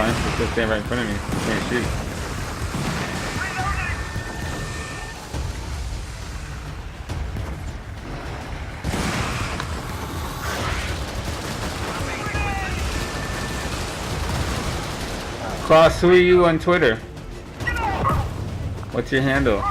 fine. It's just stand right in front of me. You can't shoot. Klaus, who are you on Twitter? What's your handle?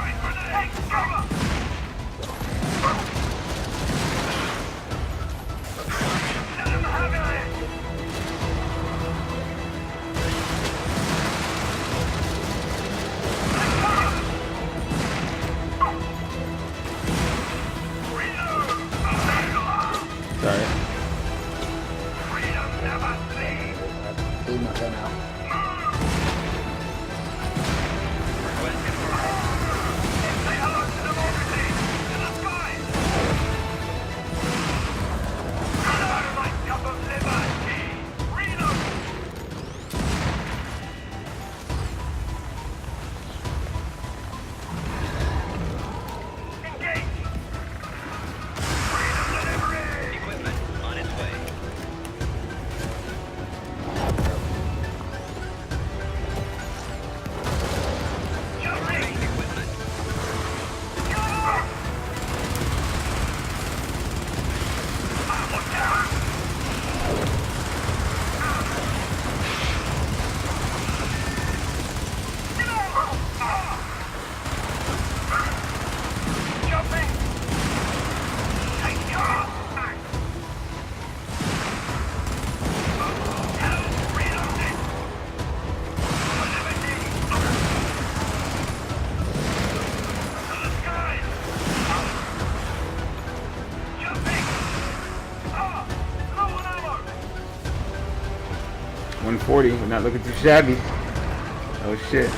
Sorry. Leave my gun out. $140. We're not looking too shabby. Oh shit.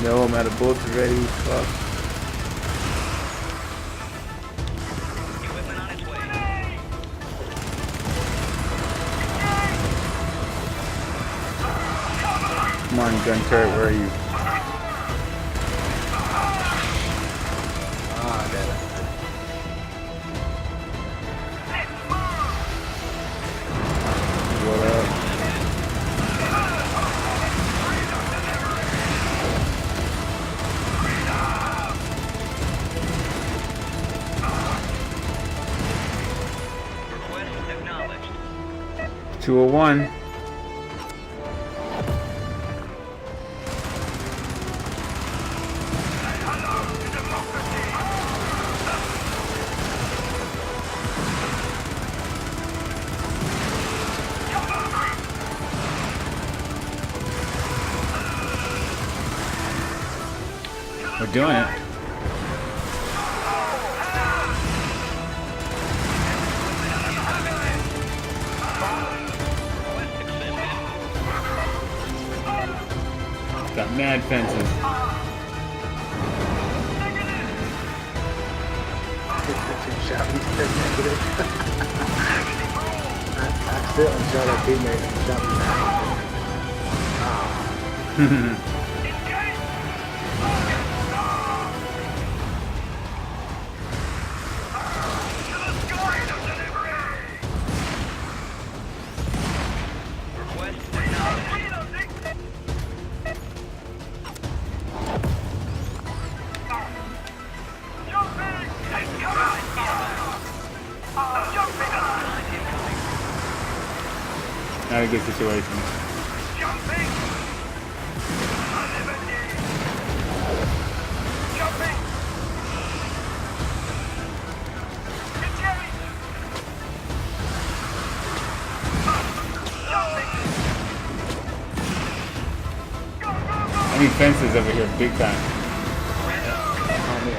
No, I'm out of bullets already. Fuck. Come on, gun turret, where are you? Ah, damn it. What up? Request acknowledged. 201. We're doing it. Got mad fences. I accidentally shot our teammate and shot me back. Ah. Not a good situation. I need fences over here, big time. On me.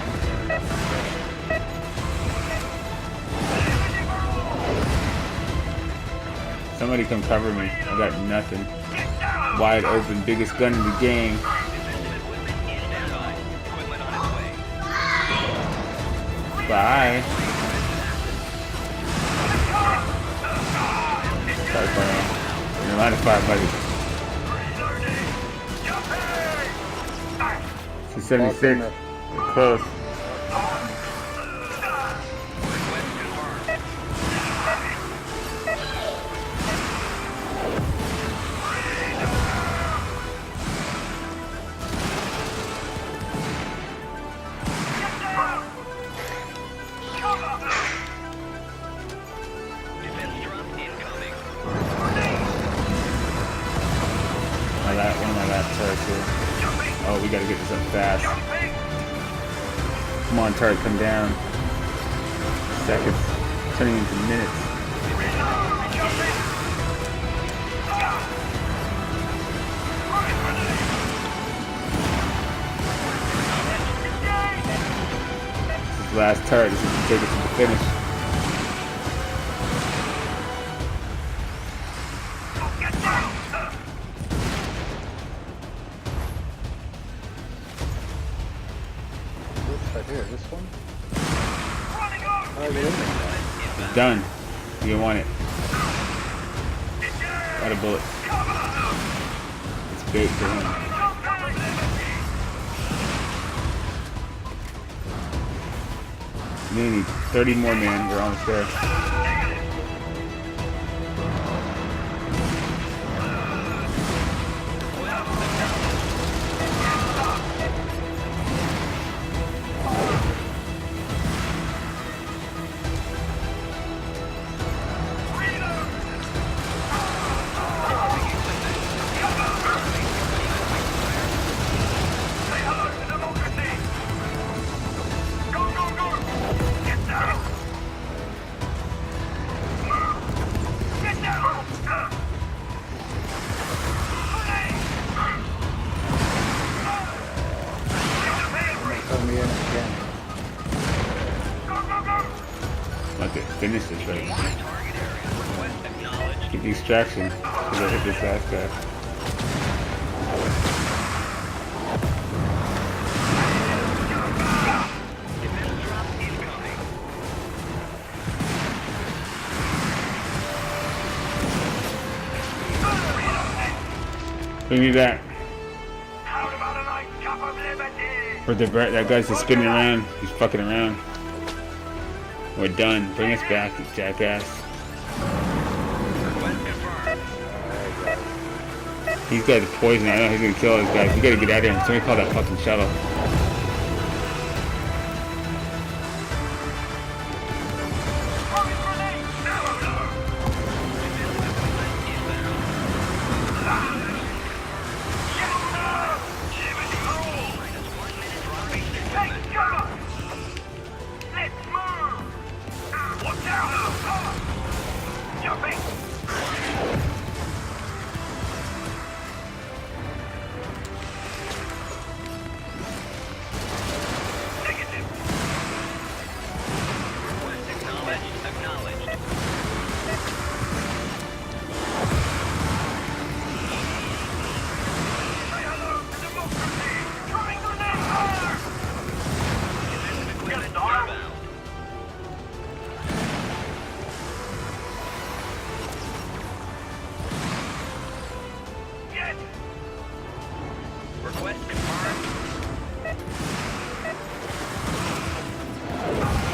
Somebody come cover me. I got nothing. Wide open, biggest gun in the game. Bye. Sorry, fire. You're line of fire, buddy. 276. We're close. One of my last turrets here. Oh, we gotta get this up fast. Come on, turret, come down. Seconds, turning into minutes. This is the last turret. This is to take us to the finish. Right here, this one? It's done. You want it. Got a bullet. It's bait for him. We need 30 more, man. We're almost there. Like it. Finish this right now. Get the extraction. Because I hit this last guy. Bring me back. Or that guy's just spinning around. He's fucking around. We're done. Bring us back, you jackass. He's got the poison. I know he's gonna kill those guys. We gotta get out of here. Somebody call that fucking shuttle.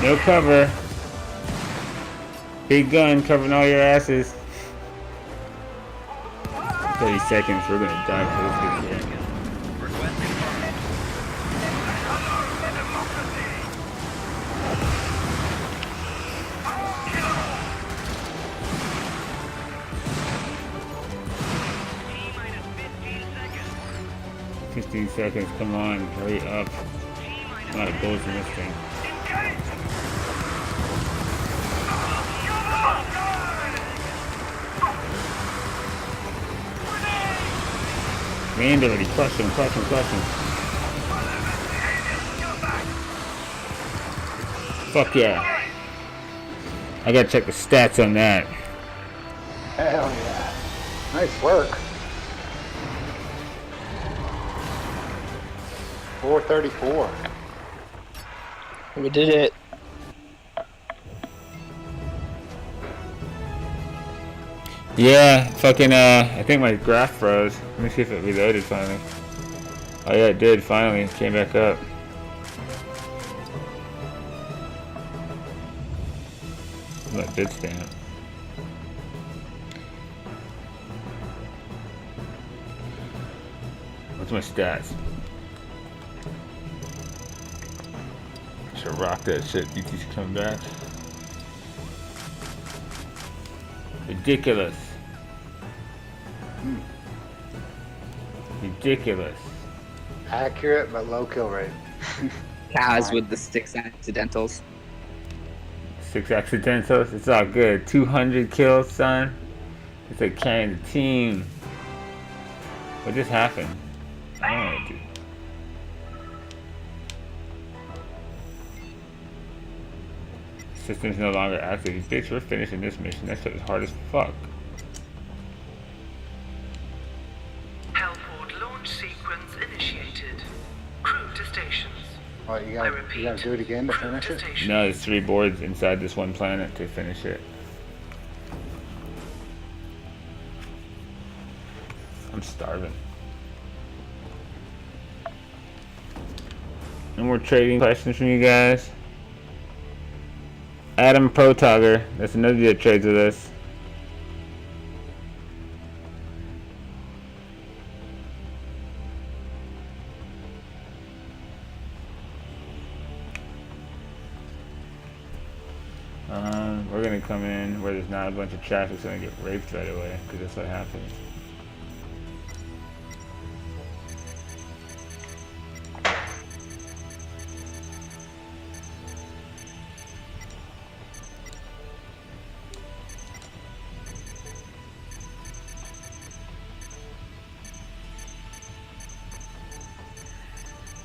No cover. Big gun covering all your asses. 30 seconds, we're gonna die for this big game. 15 seconds, come on, hurry up. A lot of bullets in this thing. Land already. Crush him. Fuck yeah. I gotta check the stats on that. Hell yeah. Nice work. 434. We did it. Yeah, fucking, I think my graph froze. Let me see if it reloaded finally. Oh yeah, it did finally. It came back up. That bit stamp. What's my stats? Should rock that shit. BT's coming back. Ridiculous. Ridiculous. Accurate but low kill rate. Kaz with the 6 accidentals. 6 accidentals. It's all good. 200 kills, son. It's like carrying the team. What just happened? I don't know, dude. System's no longer active. Bitch, we're finishing this mission. That shit is hard as fuck. Hellport launch sequence initiated. Crew to stations. What, you gotta do it again to finish it? No, there's 3 boards inside this one planet to finish it. I'm starving. No more trading questions from you guys. Adam Protogger, that's another dude that trades with us. We're gonna come in where there's not a bunch of traffic, so I'm gonna get raped right away, because that's what happens.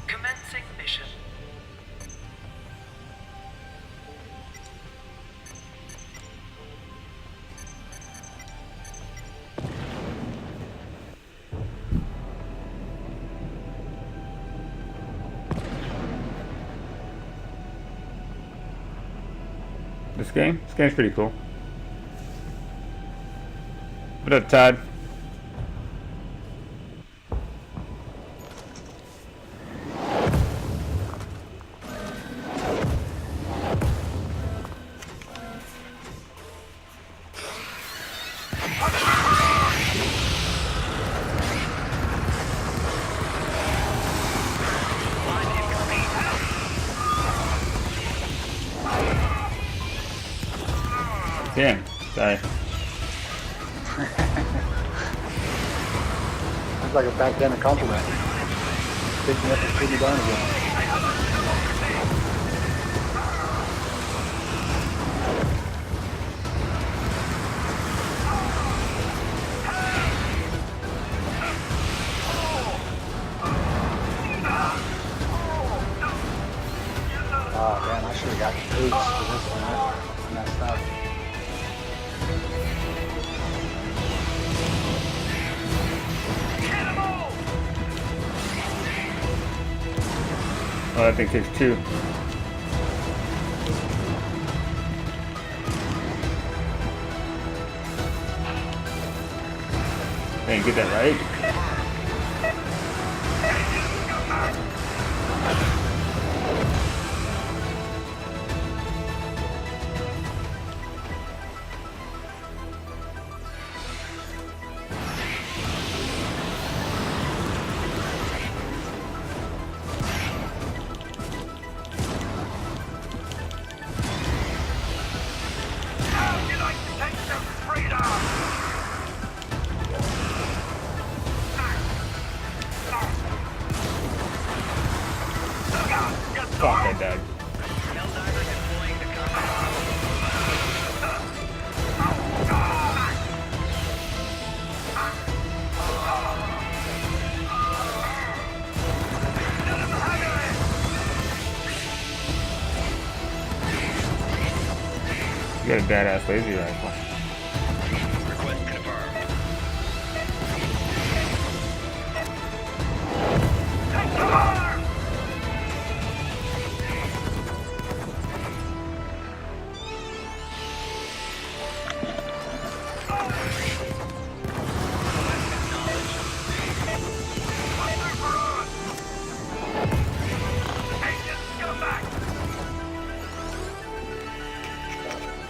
Commencing mission. This game's pretty cool. What up, Todd? Damn, sorry. Sounds like a backhanded compliment. Pick me up and put me down again. Oh man, I should have got the boots for this one. I messed up. Oh, that thing takes 2. Dang, get that right? got a badass laser rifle. Request confirmed. Take cover!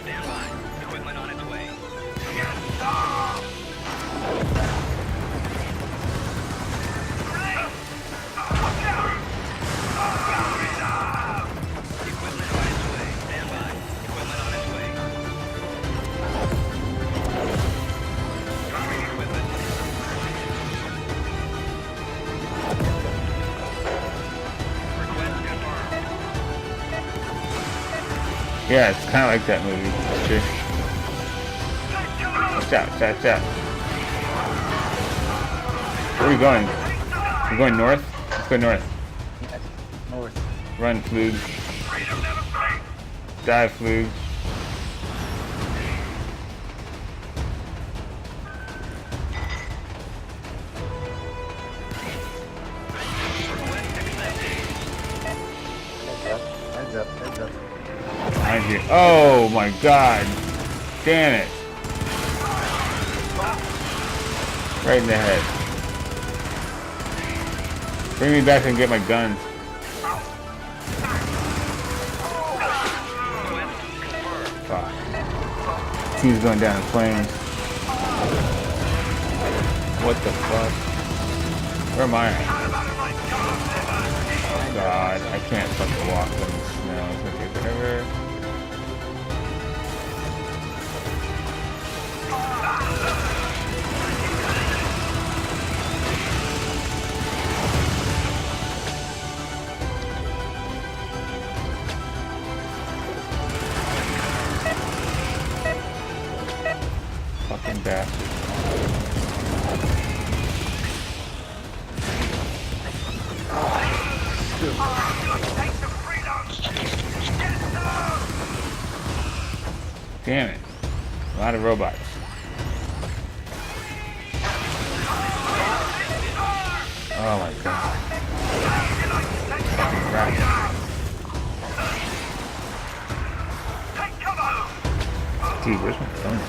Stand by. Equipment on its way. Equipment on its way. Stand by. Equipment on its way. Dropping equipment. Request confirmed. Yeah, it's kind of like that movie. That's true. Watch out, watch out. Where are we going? We're going north? Let's go north. Yes. North. Run, Flug. Die, Flug. Heads up. Heads up. Behind you. Oh my god. Damn it. Right in the head. Bring me back and get my guns. Fuck. Team's going down in flames. What the fuck? Where am I at? God, I can't fucking walk in the snow. It's gonna take forever. Fucking bastard. Damn it. A lot of robots. Oh my god. Fucking crap. Dude, where's my phone?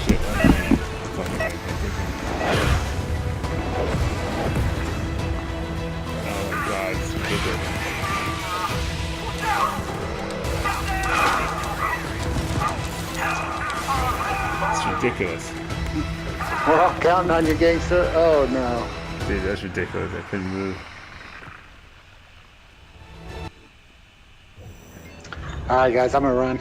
Shit, fucking right there. Oh my god, it's ridiculous. It's ridiculous. We're all counting on you, gangster. Oh no. Dude, that's ridiculous. I couldn't move. Alright guys, I'm gonna run.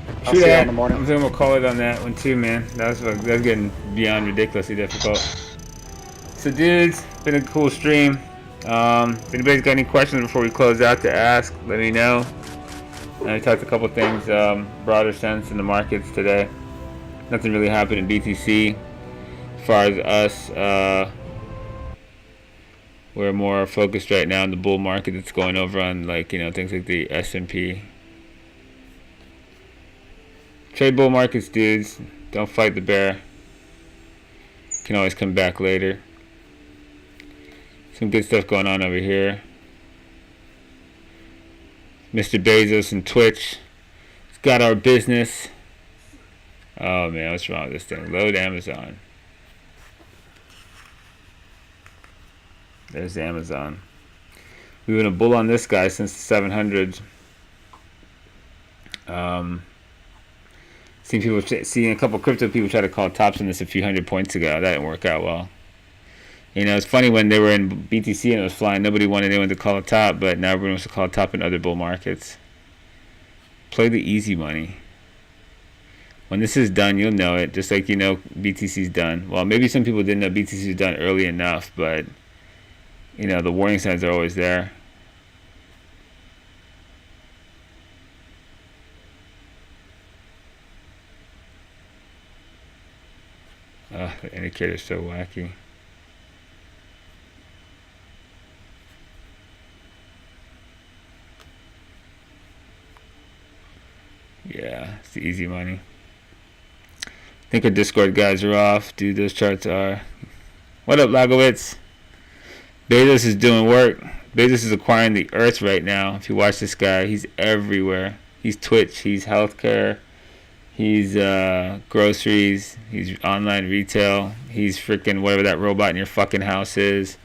I'll True see you that. in the morning. I'm gonna call it on that one too, man. That's getting beyond ridiculously difficult. So, dudes, been a cool stream. If anybody's got any questions before we close out to ask, let me know. I talked a couple things, broader sense in the markets today. Nothing really happened in BTC. As far as us, we're more focused right now on the bull market that's going over on, like, you know, things like the S&P. Trade bull markets, dudes. Don't fight the bear. Can always come back later. Some good stuff going on over here. Mr. Bezos and Twitch. It's got our business. Oh man, what's wrong with this thing? Load Amazon. There's Amazon. We've been a bull on this guy since the 700s. Seeing a couple crypto people try to call tops on this a few hundred points ago. That didn't work out well. You know, it's funny when they were in BTC and it was flying. Nobody wanted anyone to call a top, but now everyone wants to call a top in other bull markets. Play the easy money. When this is done, you'll know it. Just like you know BTC's done. Well, maybe some people didn't know BTC was done early enough, but You know, the warning signs are always there. The indicator's so wacky. Yeah, it's the easy money. I think our Discord guys are off. Dude, those charts are. What up, Lagowitz? Bezos is doing work. Bezos is acquiring the earth right now. If you watch this guy, he's everywhere. He's Twitch. He's healthcare. He's groceries. He's online retail. He's freaking whatever that robot in your fucking house is.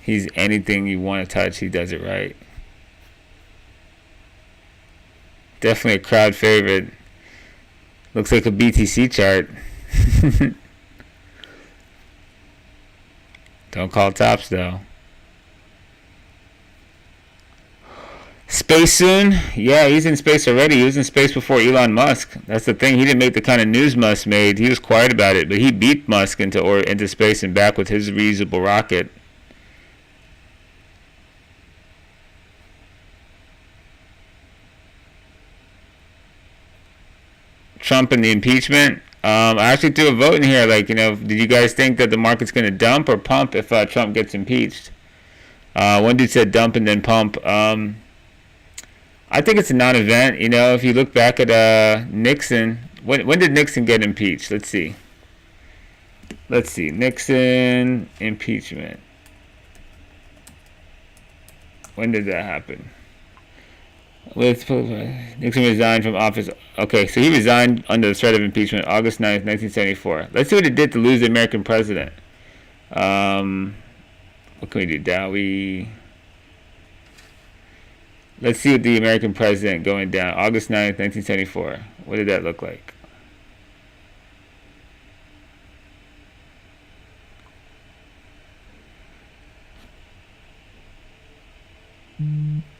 He's anything you want to touch. He does it right. Definitely a crowd favorite. Looks like a BTC chart. Don't call tops though. Space soon? Yeah, he's in space already. He was in space before Elon Musk. That's the thing. He didn't make the kind of news Musk made. He was quiet about it, but he beat Musk into space and back with his reusable rocket. Trump and the impeachment. I actually threw a vote in here. Like, you know, did you guys think that the market's going to dump or pump if Trump gets impeached? One dude said dump and then pump. I think it's a non-event. You know, if you look back at Nixon, when did Nixon get impeached? Let's see. Nixon impeachment. When did that happen? Nixon resigned from office. Okay, so he resigned under the threat of impeachment August 9th, 1974. Let's see what it did to lose the American president. What can we do? Dowie. Let's see what the American president going down. August 9th, 1974. What did that look like?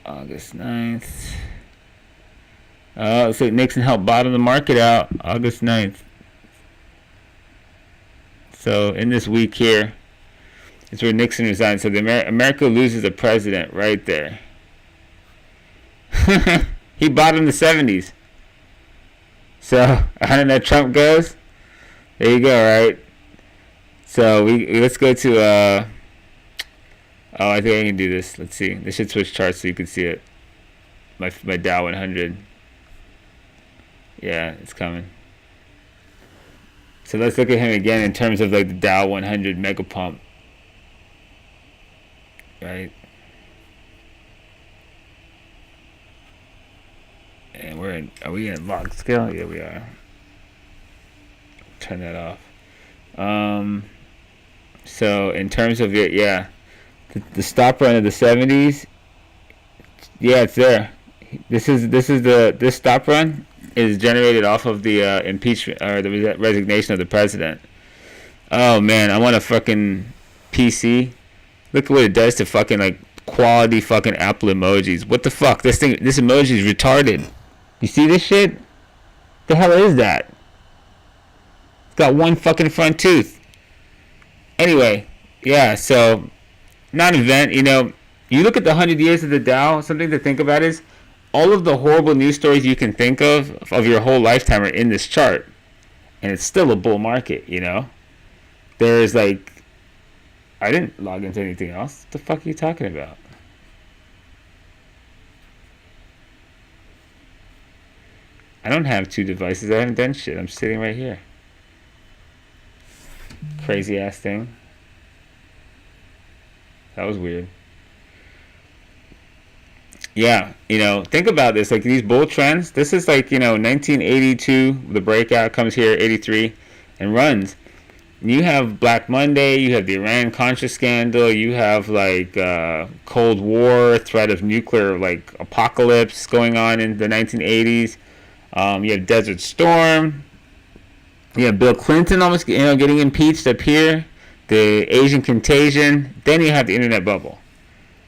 August 9th. So Nixon helped bottom the market out August 9th. So in this week here, it's where Nixon resigned. So America loses a president right there. He bottomed the 70s. So how did that Trump goes? There you go, right? So let's go to oh, I think I can do this. Let's see. This should switch charts so you can see it. My Dow 100. Yeah, it's coming. So let's look at him again in terms of like the Dow 100 mega pump. Right? And are we in log scale? Yeah, we are. Turn that off. So in terms of it, yeah. The stop run of the 70s, yeah, it's there. This stop run is generated off of the impeachment or the resignation of the president. Oh man, I want a fucking PC. Look at what it does to fucking like quality fucking Apple emojis. What the fuck? This emoji is retarded. You see this shit? The hell is that? It's got one fucking front tooth. Anyway, yeah, so non-event, you know, you look at the 100 years of the Dow, something to think about is all of the horrible news stories you can think of your whole lifetime are in this chart. And it's still a bull market, you know? There's like, I didn't log into anything else. What the fuck are you talking about? I don't have two devices. I haven't done shit. I'm sitting right here. Crazy ass thing. That was weird. Yeah, you know, think about this. Like these bull trends, this is like, you know, 1982, the breakout comes here, 83, and runs. You have Black Monday, you have the Iran-Contra scandal, you have like Cold War, threat of nuclear like apocalypse going on in the 1980s. You have Desert Storm. You have Bill Clinton almost, you know, getting impeached up here. The Asian contagion. Then you have the internet bubble.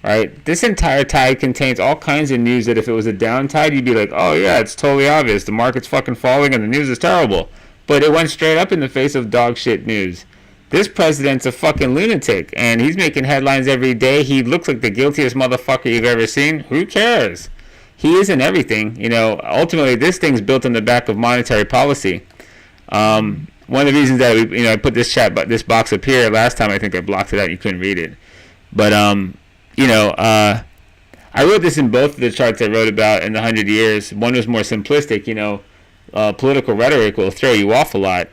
Right? This entire tide contains all kinds of news that if it was a down tide, you'd be like, oh yeah, it's totally obvious. The market's fucking falling and the news is terrible. But it went straight up in the face of dog shit news. This president's a fucking lunatic, and he's making headlines every day. He looks like the guiltiest motherfucker you've ever seen. Who cares? He isn't everything. Ultimately, this thing's built on the back of monetary policy. One of the reasons that I put this box up here last time, I think I blocked it out. You couldn't read it, but I wrote this in both of the charts I wrote about in the 100 years. One was more simplistic. Political rhetoric will throw you off a lot.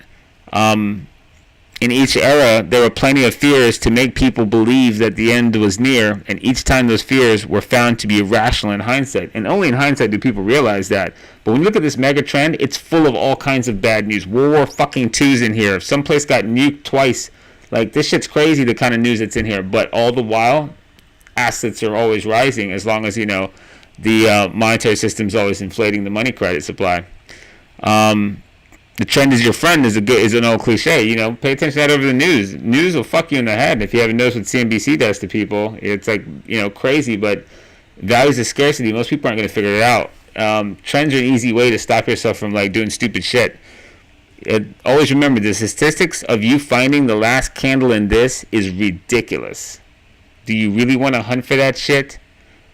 In each era, there were plenty of fears to make people believe that the end was near, and each time those fears were found to be irrational in hindsight. And only in hindsight do people realize that. But when you look at this mega trend, it's full of all kinds of bad news. World War fucking II's in here. Some place got nuked twice. Like, this shit's crazy, the kind of news that's in here. But all the while, assets are always rising as long as, the monetary system's always inflating the money credit supply. The trend is your friend is an old cliche. Pay attention to that over the news. News will fuck you in the head. If you haven't noticed what CNBC does to people, it's like, crazy, but values of scarcity, most people aren't going to figure it out. Trends are an easy way to stop yourself from doing stupid shit. Always remember, the statistics of you finding the last candle in this is ridiculous. Do you really want to hunt for that shit?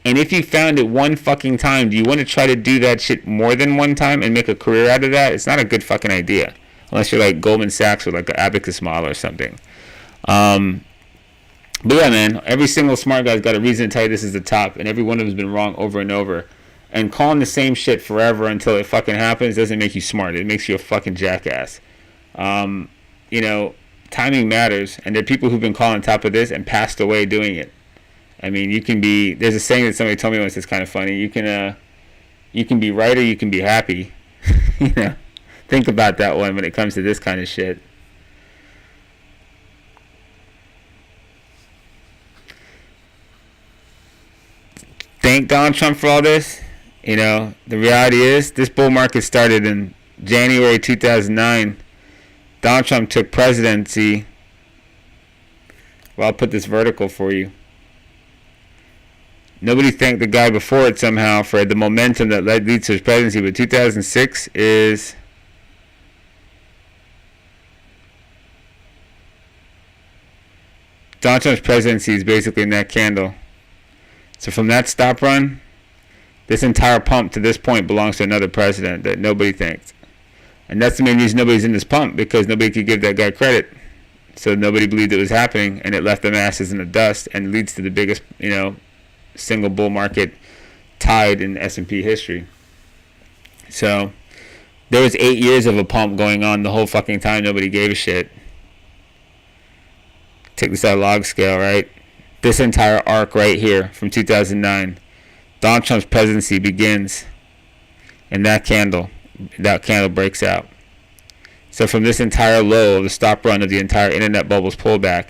And if you found it one fucking time, do you want to try to do that shit more than one time and make a career out of that? It's not a good fucking idea. Unless you're like Goldman Sachs or like an abacus model or something. But yeah, man, every single smart guy's got a reason to tell you this is the top. And every one of them's been wrong over and over. And calling the same shit forever until it fucking happens doesn't make you smart. It makes you a fucking jackass. Timing matters. And there are people who've been calling top of this and passed away doing it. I mean, there's a saying that somebody told me once that's kind of funny. You can be right or you can be happy. Think about that one when it comes to this kind of shit. Thank Donald Trump for all this. The reality is this bull market started in January 2009. Donald Trump took presidency. Well, I'll put this vertical for you. Nobody thanked the guy before it somehow for the momentum that leads to his presidency. But 2006 is... Donald Trump's presidency is basically in that candle. So from that stop run, this entire pump to this point belongs to another president that nobody thanked. And that's the main reason nobody's in this pump, because nobody could give that guy credit. So nobody believed it was happening, and it left the masses in the dust and leads to the biggest, single bull market tide in S&P history. So there was 8 years of a pump going on the whole fucking time. Nobody gave a shit. Take this out of log scale, right? This entire arc right here from 2009, Donald Trump's presidency begins, and that candle breaks out. So from this entire low, the stop run of the entire internet bubble's pullback,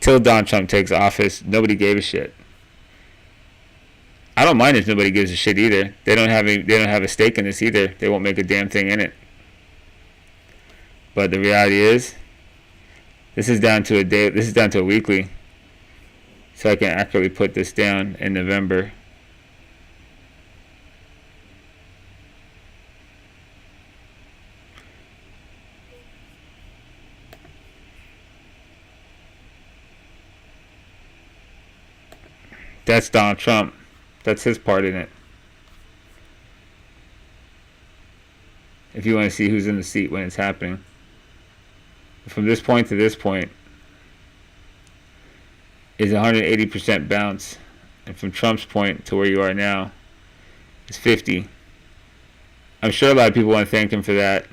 till Donald Trump takes office, nobody gave a shit. I don't mind if nobody gives a shit either. They don't have a stake in this either. They won't make a damn thing in it. But the reality is, this is down to a day. This is down to a weekly. So I can accurately put this down in November. That's Donald Trump. That's his part in it. If you want to see who's in the seat when it's happening. From this point to this point is 180% bounce. And from Trump's point to where you are now is 50. I'm sure a lot of people want to thank him for that.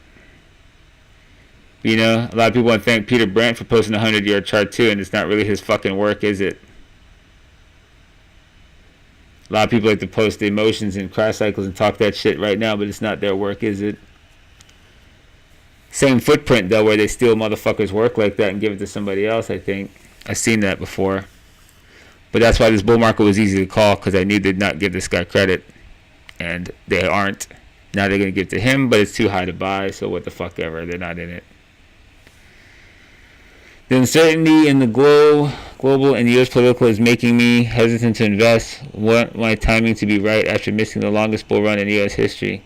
A lot of people want to thank Peter Brandt for posting a 100-year chart too, and it's not really his fucking work, is it? A lot of people like to post the emotions and cry cycles and talk that shit right now, but it's not their work, is it? Same footprint, though, where they steal motherfuckers' work like that and give it to somebody else, I think. I've seen that before. But that's why this bull market was easy to call, because I knew they'd not give this guy credit. And they aren't. Now they're going to give it to him, but it's too high to buy, so what the fuck ever. They're not in it. The uncertainty in the global and U.S. political is making me hesitant to invest. Want my timing to be right after missing the longest bull run in U.S. history.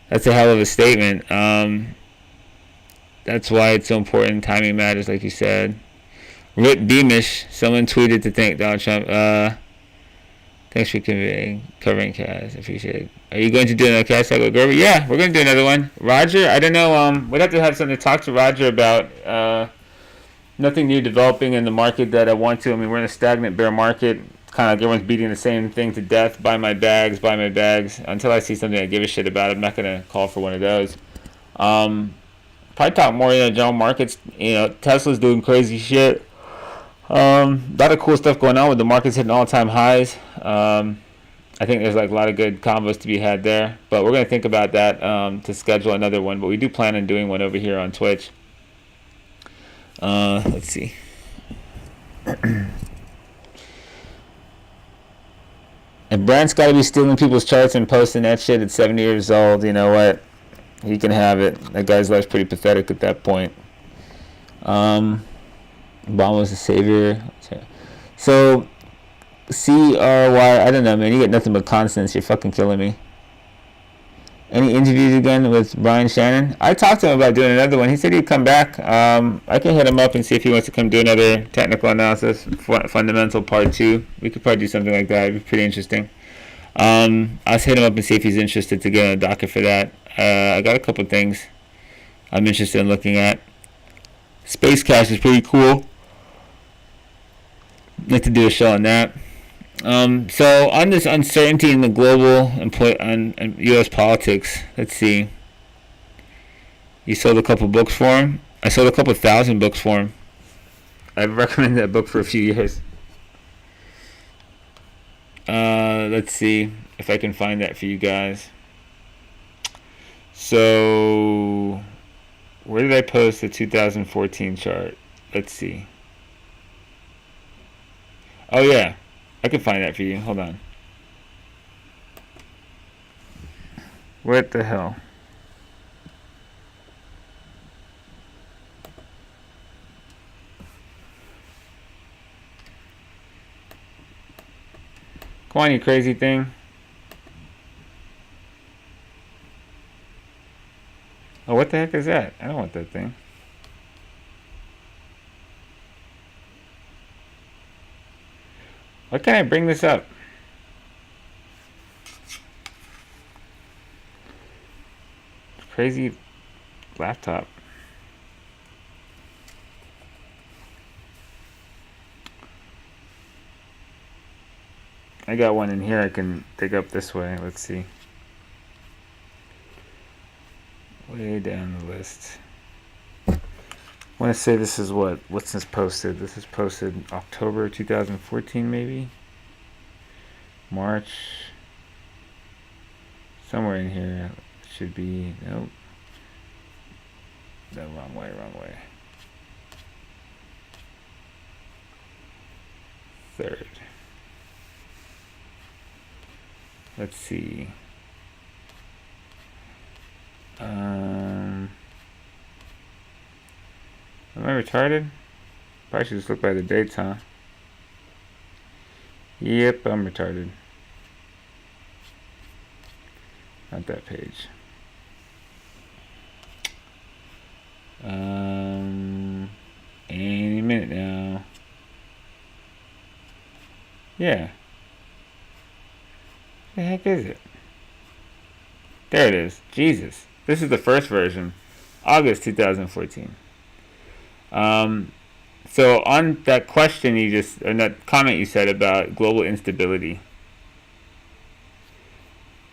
That's a hell of a statement. That's why it's so important. Timing matters, like you said. Rip Beamish. Someone tweeted to thank Donald Trump. Thanks for covering Cass. I appreciate it. Are you going to do another Cass talk with Gerber? Yeah, we're going to do another one. Roger, I don't know. We'd have to have something to talk to Roger about. Nothing new developing in the market that I want to. I mean, we're in a stagnant bear market. Kind of like everyone's beating the same thing to death. Buy my bags, buy my bags. Until I see something I give a shit about, I'm not going to call for one of those. Probably talk more in the general markets. Tesla's doing crazy shit. A lot of cool stuff going on with the markets hitting all-time highs. I think there's like a lot of good combos to be had there. But we're going to think about that to schedule another one. But we do plan on doing one over here on Twitch. Let's see. And Brandt's got to be stealing people's charts and posting that shit at 70 years old. You know what? He can have it. That guy's life's pretty pathetic at that point. Obama was the savior. So, CRY, I don't know, man. You get nothing but consonants. You're fucking killing me. Any interviews again with Brian Shannon? I talked to him about doing another one. He said he'd come back. I can hit him up and see if he wants to come do another technical analysis, fundamental part 2. We could probably do something like that. It'd be pretty interesting. I'll hit him up and see if he's interested to get on a docket for that. I got a couple things I'm interested in looking at. Space Cash is pretty cool. I'd like to do a show on that. So on this uncertainty in the global and U.S. politics, let's see. You sold a couple books for him. I sold a couple 1,000 books for him. I've recommended that book for a few years. Let's see if I can find that for you guys. So, where did I post the 2014 chart? Let's see. Oh yeah, I can find that for you. Hold on. What the hell? Come on, you crazy thing. Oh, what the heck is that? I don't want that thing. Why can't I bring this up? Crazy laptop. I got one in here I can dig up this way. Let's see. Way down the list. I want to say this is what's this posted? This is posted October 2014 maybe? March. Somewhere in here should be, nope. No, wrong way. Third. Let's see. Am I retarded? Probably should just look by the dates, huh? Yep, I'm retarded. Not that page. Any minute now. Yeah. The heck is it? There it is. Jesus. This is the first version. August 2014. So on that question or that comment you said about global instability.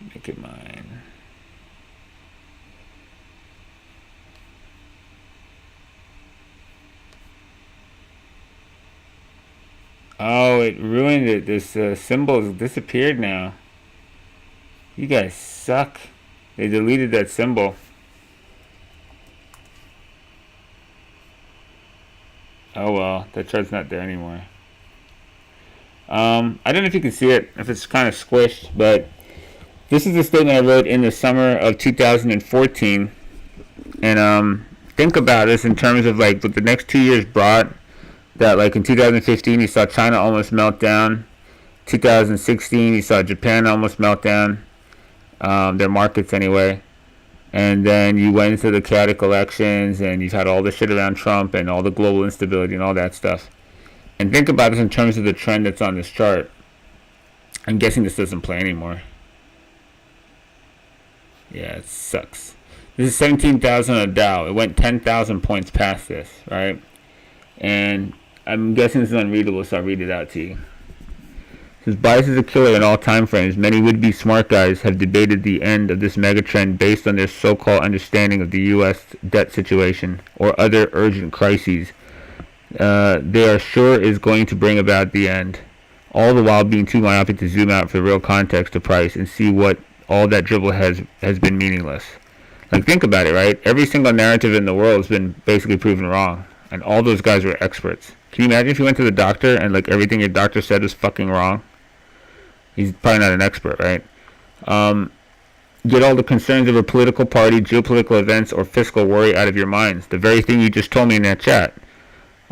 Make it mine. Oh, it ruined it. This symbol has disappeared now. You guys suck. They deleted that symbol. Oh well, that chart's not there anymore. I don't know if you can see it, if it's kind of squished, but this is the statement I wrote in the summer of 2014. And think about this in terms of like what the next 2 years brought. That like in 2015 you saw China almost melt down. 2016 you saw Japan almost melt down. Their markets anyway. And then you went into the chaotic elections, and you've had all the shit around Trump and all the global instability and all that stuff. And think about this in terms of the trend that's on this chart. I'm guessing this doesn't play anymore. Yeah, it sucks. This is 17,000 on a Dow. It went 10,000 points past this, right? And I'm guessing this is unreadable, so I'll read it out to you. It says, bias is a killer in all time frames. Many would-be smart guys have debated the end of this megatrend based on their so-called understanding of the U.S. debt situation or other urgent crises they are sure is going to bring about the end, all the while being too myopic to zoom out for the real context to price and see what all that dribble has been meaningless. Like, think about it, right? Every single narrative in the world has been basically proven wrong, and all those guys were experts. Can you imagine if you went to the doctor and like everything your doctor said was fucking wrong? He's probably not an expert, right? Get all the concerns of a political party, geopolitical events, or fiscal worry out of your minds. The very thing you just told me in that chat.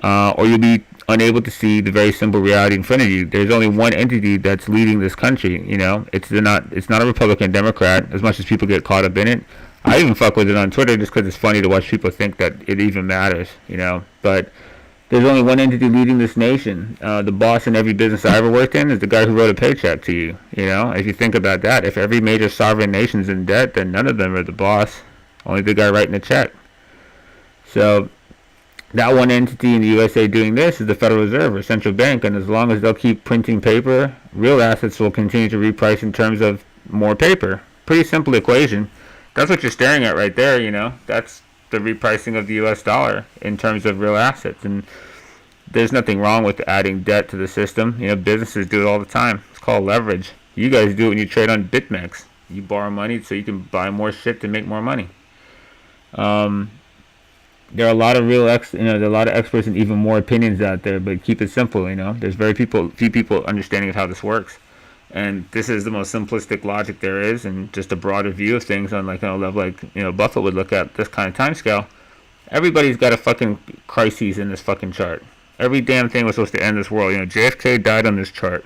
Or you'll be unable to see the very simple reality in front of you. There's only one entity that's leading this country. You know, it's not a Republican, Democrat. As much as people get caught up in it, I even fuck with it on Twitter just because it's funny to watch people think that it even matters. You know, but there's only one entity leading this nation. The boss in every business I ever worked in is the guy who wrote a paycheck to you. You know, if you think about that, if every major sovereign nation's in debt, then none of them are the boss. Only the guy writing the check. So that one entity in the USA doing this is the Federal Reserve or central bank, and as long as they'll keep printing paper, real assets will continue to reprice in terms of more paper. Pretty simple equation. That's what you're staring at right there, you know. That's the repricing of the US dollar in terms of real assets. And there's nothing wrong with adding debt to the system. You know, businesses do it all the time. It's called leverage. You guys do it when you trade on BitMEX. You borrow money so you can buy more shit to make more money. There are a lot of there are a lot of experts and even more opinions out there, but keep it simple, you know. There's few people understanding of how this works. And this is the most simplistic logic there is, and just a broader view of things on like, a level like, you know, Buffett would look at this kind of time scale. Everybody's got a fucking crisis in this fucking chart. Every damn thing was supposed to end this world. You know, JFK died on this chart.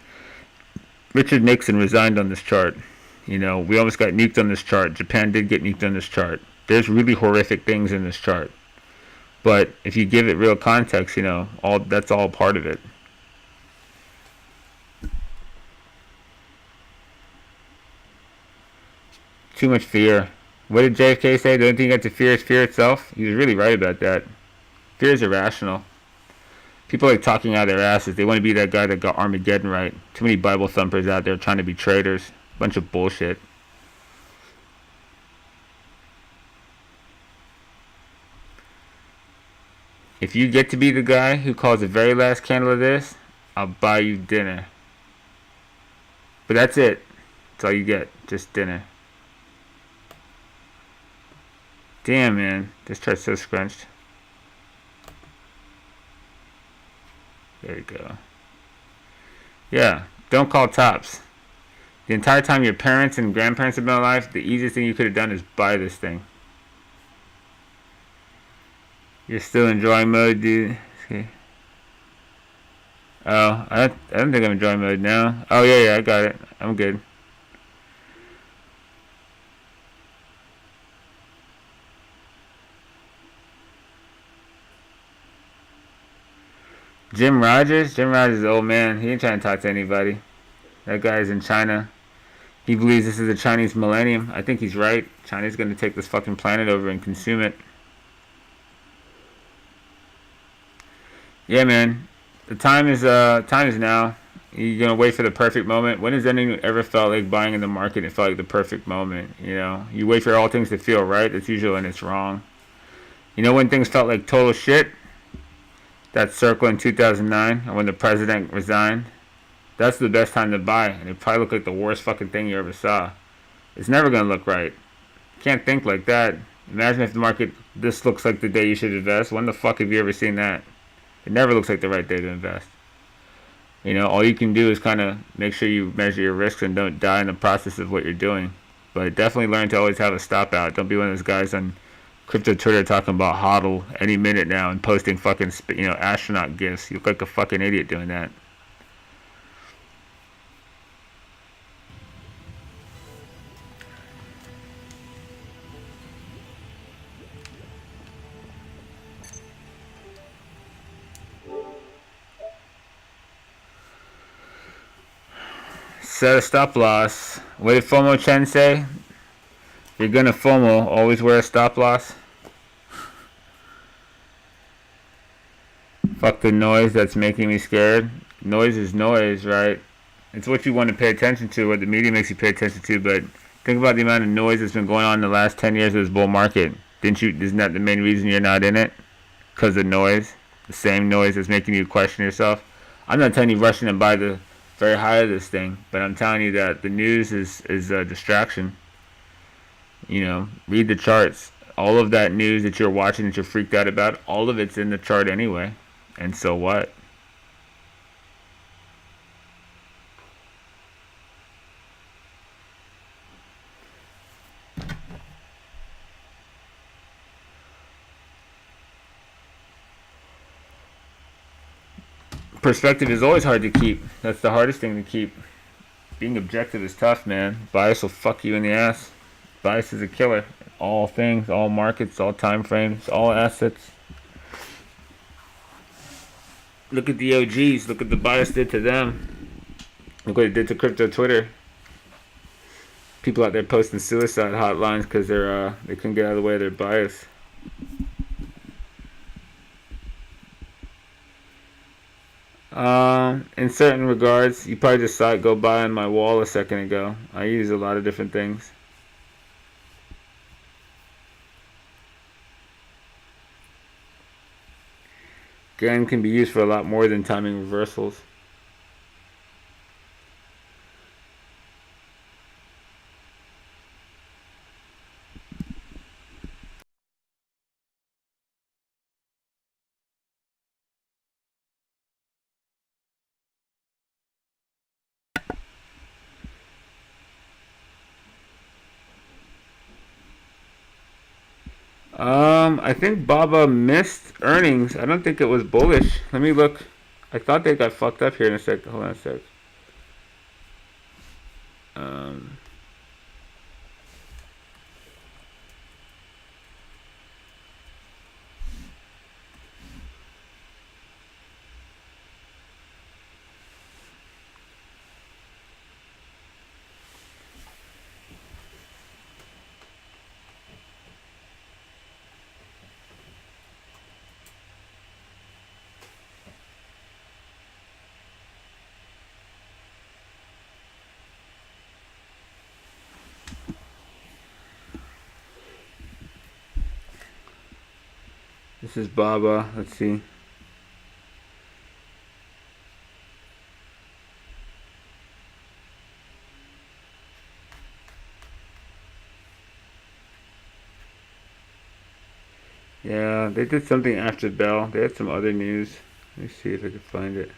Richard Nixon resigned on this chart. You know, we almost got nuked on this chart. Japan did get nuked on this chart. There's really horrific things in this chart. But if you give it real context, you know, that's all part of it. Too much fear. What did JFK say? The only thing you have to fear is fear itself? He was really right about that. Fear is irrational. People like talking out of their asses. They want to be that guy that got Armageddon right. Too many Bible thumpers out there trying to be traitors. Bunch of bullshit. If you get to be the guy who calls the very last candle of this, I'll buy you dinner. But that's it. That's all you get. Just dinner. Damn, man. This chart's so scrunched. There you go. Yeah. Don't call tops. The entire time your parents and grandparents have been alive, the easiest thing you could have done is buy this thing. You're still in drawing mode, dude. Okay. Oh, I don't think I'm in drawing mode now. Oh, yeah, I got it. I'm good. Jim Rogers? Jim Rogers is an old man. He ain't trying to talk to anybody. That guy's in China. He believes this is the Chinese millennium. I think he's right. China's going to take this fucking planet over and consume it. Yeah, man. The time is now. You're gonna wait for the perfect moment. When has anyone ever felt like buying in the market and felt like the perfect moment? You know, you wait for all things to feel right. That's usually when it's wrong. You know when things felt like total shit? That circle in 2009, or when the president resigned. That's the best time to buy, and it probably looked like the worst fucking thing you ever saw. It's never gonna look right. Can't think like that. Imagine if the market, this looks like the day you should invest. When the fuck have you ever seen that? It never looks like the right day to invest. You know, all you can do is kind of make sure you measure your risks and don't die in the process of what you're doing. But definitely learn to always have a stop out. Don't be one of those guys on crypto Twitter talking about hodl any minute now and posting fucking, astronaut gifts. You look like a fucking idiot doing that. Set a stop loss. What did FOMO Chen say? If you're gonna FOMO, always wear a stop loss. Fuck the noise that's making me scared. Noise is noise, right? It's what you want to pay attention to, what the media makes you pay attention to, but think about the amount of noise that's been going on in the last 10 years of this bull market. Isn't that the main reason you're not in it? Because of noise? The same noise that's making you question yourself? I'm not telling you rush in and buy the very high of this thing, but I'm telling you that the news is a distraction. You know, read the charts. All of that news that you're watching that you're freaked out about, all of it's in the chart anyway. And so what? Perspective is always hard to keep. That's the hardest thing to keep. Being objective is tough, man. Bias will fuck you in the ass. Bias is a killer. All things, all markets, all time frames, all assets. Look at the OGs. Look what the bias did to them. Look what it did to crypto Twitter. People out there posting suicide hotlines because they couldn't get out of the way of their bias. In certain regards, you probably just saw it go by on my wall a second ago. I use a lot of different things. GAN can be used for a lot more than timing reversals. I think Baba missed earnings. I don't think it was bullish. Let me look. I thought they got fucked up here in a sec. Hold on a sec. This is Baba. Let's see. Yeah, they did something after Bell. They had some other news. Let me see if I can find it.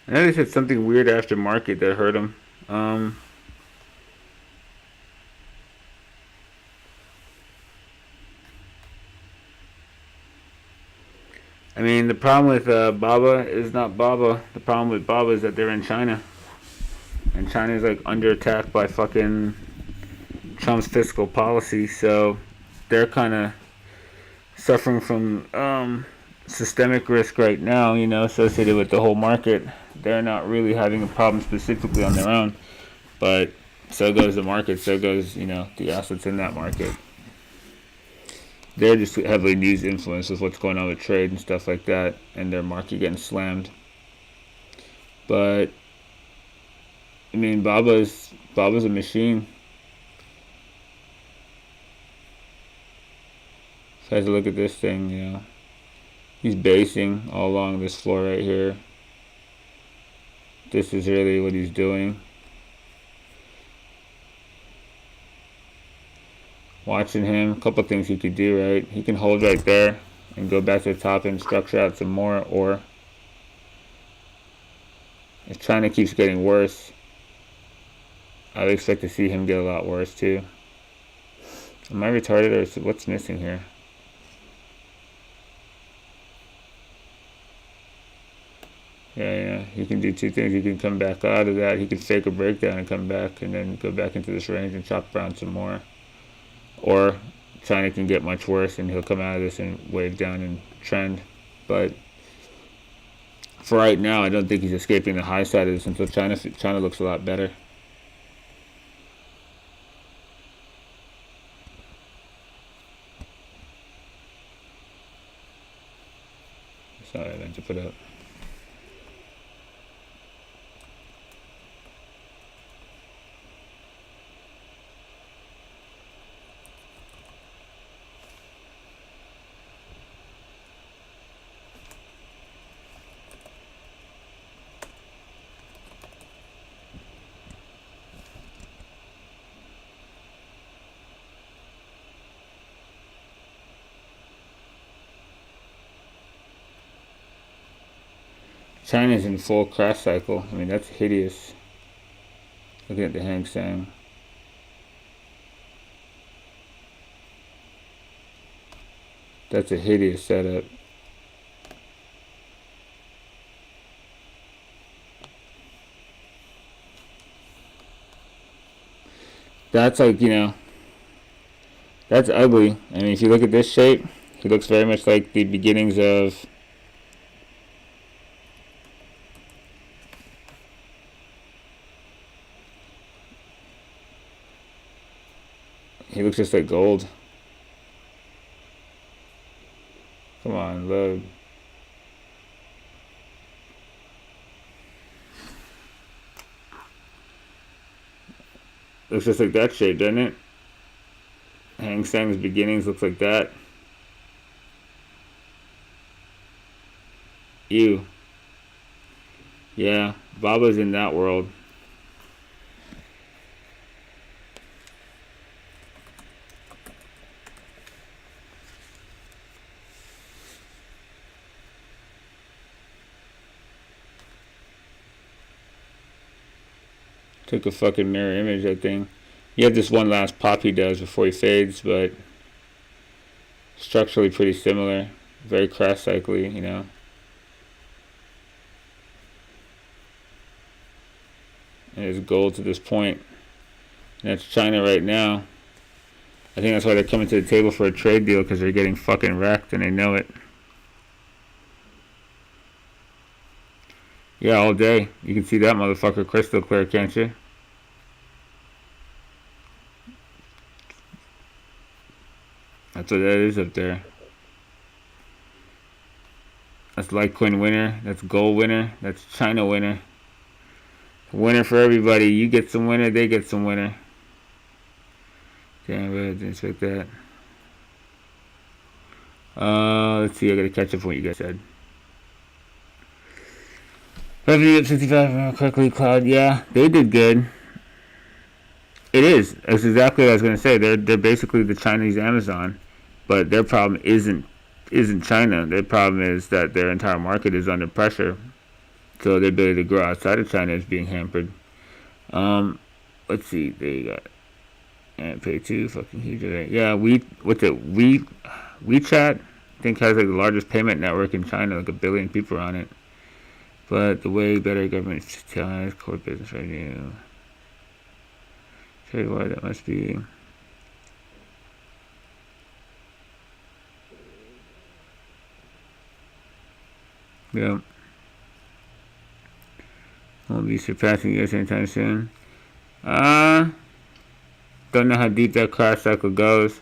I know they said something weird after market that hurt them. I mean, the problem with Baba is not Baba. The problem with Baba is that they're in China. And China is like under attack by fucking Trump's fiscal policy. So they're kind of suffering from systemic risk right now, you know, associated with the whole market. They're not really having a problem specifically on their own, but so goes the market, so goes, you know, the assets in that market. They're just heavily news influenced with what's going on with trade and stuff like that, and their market getting slammed. But I mean, Baba's a machine. So I have to look at this thing, you know. He's basing all along this floor right here. This is really what he's doing. Watching him, a couple things he could do, right? He can hold right there and go back to the top and structure out some more, or if China keeps getting worse, I would expect to see him get a lot worse too. Am I retarded or what's missing here? Yeah, he can do two things. He can come back out of that. He can fake a breakdown and come back and then go back into this range and chop around some more. Or China can get much worse and he'll come out of this and wave down and trend. But for right now, I don't think he's escaping the high side of this until China looks a lot better. Sorry, I meant to put up. China's in full crash cycle. I mean, that's hideous. Looking at the Hang Seng. That's a hideous setup. That's like, that's ugly. I mean, if you look at this shape, it looks very much like the beginnings of he looks just like gold. Come on, load. Looks just like that shape, doesn't it? Hang Seng's beginnings looks like that. Ew. Yeah, Baba's in that world. Took a fucking mirror image, that thing. You have this one last pop he does before he fades, but structurally pretty similar. Very crash cycly, And it's gold to this point. And that's China right now. I think that's why they're coming to the table for a trade deal, because they're getting fucking wrecked and they know it. Yeah, all day. You can see that motherfucker crystal clear, can't you? That's what that is up there. That's Litecoin winner. That's gold winner. That's China winner. Winner for everybody. You get some winner, they get some winner. Damn, I didn't expect that. Let's see. I gotta catch up on what you guys said. Revenue up 65 quickly. Cloud, yeah, they did good. It is. That's exactly what I was gonna say. They're basically the Chinese Amazon, but their problem isn't China. Their problem is that their entire market is under pressure, so their ability to grow outside of China is being hampered. Let's see. They got and pay 2 fucking huge. Yeah, WeChat. I think has like the largest payment network in China, like 1 billion people on it. But the way better government ties core business revenue. Trade why that must be. Yep. Won't be surpassing you guys anytime soon. Don't know how deep that crash cycle goes.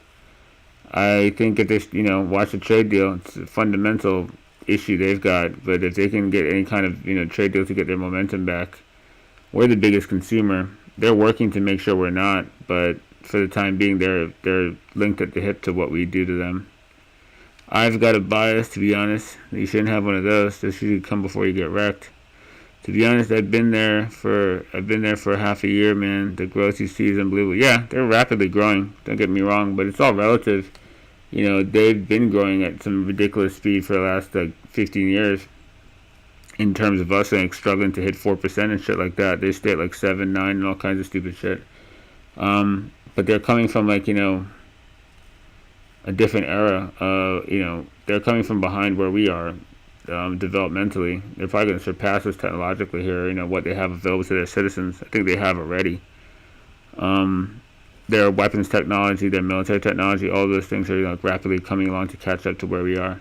I think if they, watch the trade deal, it's a fundamental issue they've got. But if they can get any kind of, trade deal to get their momentum back, we're the biggest consumer. They're working to make sure we're not, but for the time being, they're linked at the hip to what we do to them. I've got a bias, to be honest. You shouldn't have one of those. This should come before you get wrecked. To be honest, I've been there for half a year, man. The growth you see is unbelievable. Yeah, they're rapidly growing. Don't get me wrong, but it's all relative. They've been growing at some ridiculous speed for the last 15 years. in terms of us like struggling to hit 4% and shit like that. They stay at like 7, 9, and all kinds of stupid shit. But they're coming from like a different era. They're coming from behind where we are developmentally. They're probably going to surpass us technologically here. What they have available to their citizens. I think they have already. Their weapons technology, their military technology, all those things are rapidly coming along to catch up to where we are.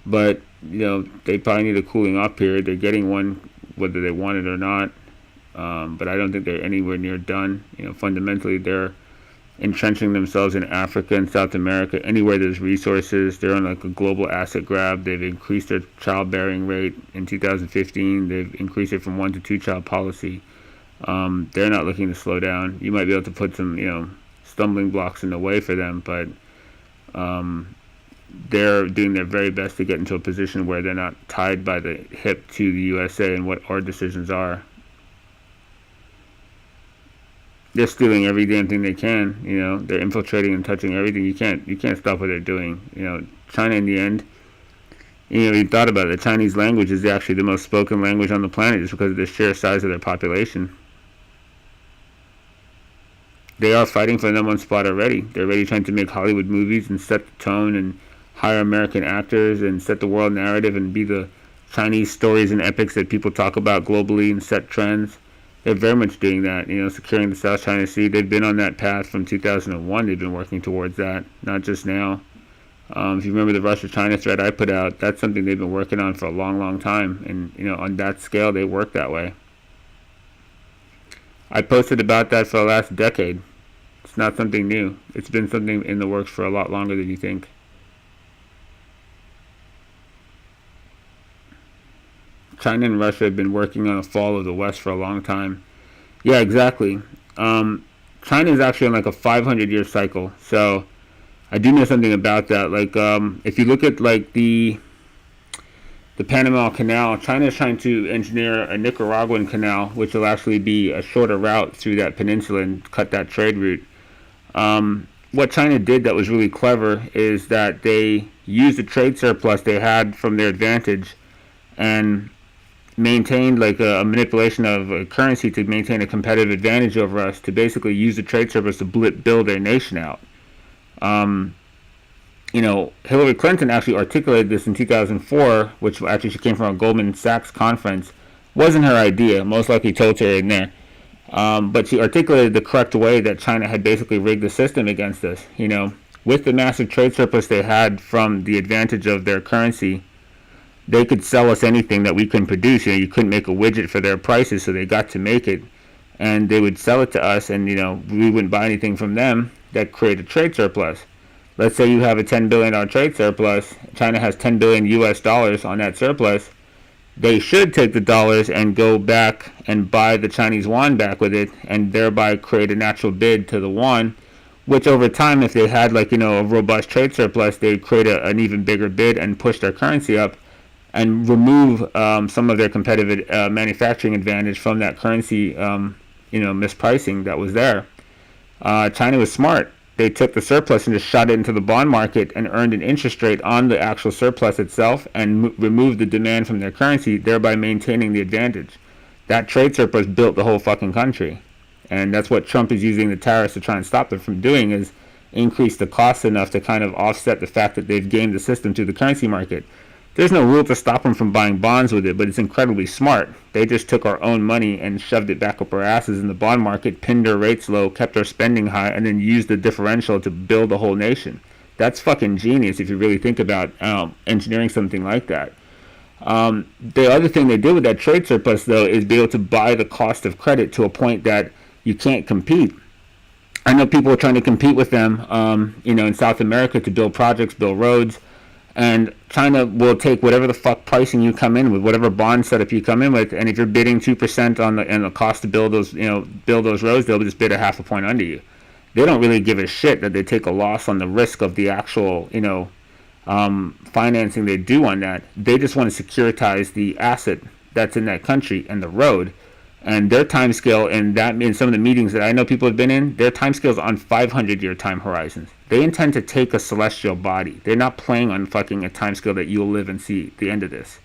But they probably need a cooling off period. They're getting one, whether they want it or not. But I don't think they're anywhere near done. Fundamentally, they're entrenching themselves in Africa and South America. Anywhere there's resources, they're on like a global asset grab. They've increased their childbearing rate in 2015. They've increased it from 1 to 2 child policy. They're not looking to slow down. You might be able to put some, stumbling blocks in the way for them, but they're doing their very best to get into a position where they're not tied by the hip to the USA and what our decisions are. They're stealing every damn thing they can. They're infiltrating and touching everything. You can't stop what they're doing. China in the end. You thought about it. The Chinese language is actually the most spoken language on the planet just because of the sheer size of their population. They are fighting for the number one spot already. They're already trying to make Hollywood movies and set the tone and hire American actors and set the world narrative and be the Chinese stories and epics that people talk about globally and set trends. They're very much doing that, securing the South China Sea. They've been on that path from 2001. They've been working towards that, not just now. If you remember the Russia-China thread I put out, that's something they've been working on for a long, long time. And, on that scale, they work that way. I posted about that for the last decade. It's not something new. It's been something in the works for a lot longer than you think. China and Russia have been working on a fall of the West for a long time. Yeah, exactly. China is actually on like a 500-year cycle. So I do know something about that. Like, if you look at like the Panama Canal, China is trying to engineer a Nicaraguan canal, which will actually be a shorter route through that peninsula and cut that trade route. What China did that was really clever is that they used the trade surplus they had from their advantage and maintained like a manipulation of a currency to maintain a competitive advantage over us, to basically use the trade surplus to build their nation out. Hillary Clinton actually articulated this in 2004, which actually she came from a Goldman Sachs conference. Wasn't her idea, most likely told her in there. But she articulated the correct way that China had basically rigged the system against us. With the massive trade surplus they had from the advantage of their currency, they could sell us anything that we couldn't produce. You couldn't make a widget for their prices, so they got to make it. And they would sell it to us, and, we wouldn't buy anything from them. That created trade surplus. Let's say you have a $10 billion trade surplus. China has $10 billion US dollars on that surplus. They should take the dollars and go back and buy the Chinese yuan back with it, and thereby create a natural bid to the yuan, which over time, if they had a robust trade surplus, they'd create an even bigger bid and push their currency up and remove some of their competitive manufacturing advantage from that currency mispricing that was there. China was smart. They took the surplus and just shot it into the bond market and earned an interest rate on the actual surplus itself and removed the demand from their currency, thereby maintaining the advantage. That trade surplus built the whole fucking country. And that's what Trump is using the tariffs to try and stop them from doing, is increase the cost enough to kind of offset the fact that they've gamed the system through the currency market. There's no rule to stop them from buying bonds with it, but it's incredibly smart. They just took our own money and shoved it back up our asses in the bond market, pinned our rates low, kept our spending high, and then used the differential to build a whole nation. That's fucking genius if you really think about engineering something like that. The other thing they did with that trade surplus, though, is be able to buy the cost of credit to a point that you can't compete. I know people are trying to compete with them, in South America to build projects, build roads. And China will take whatever the fuck pricing you come in with, whatever bond setup you come in with, and if you're bidding 2% on the cost to build those roads, they'll just bid a half a point under you. They don't really give a shit that they take a loss on the risk of the actual, financing they do on that. They just want to securitize the asset that's in that country and the road. And their time scale in some of the meetings that I know people have been in, their time scale is on 500-year time horizons. They intend to take a celestial body. They're not playing on fucking a time scale that you'll live and see the end of this.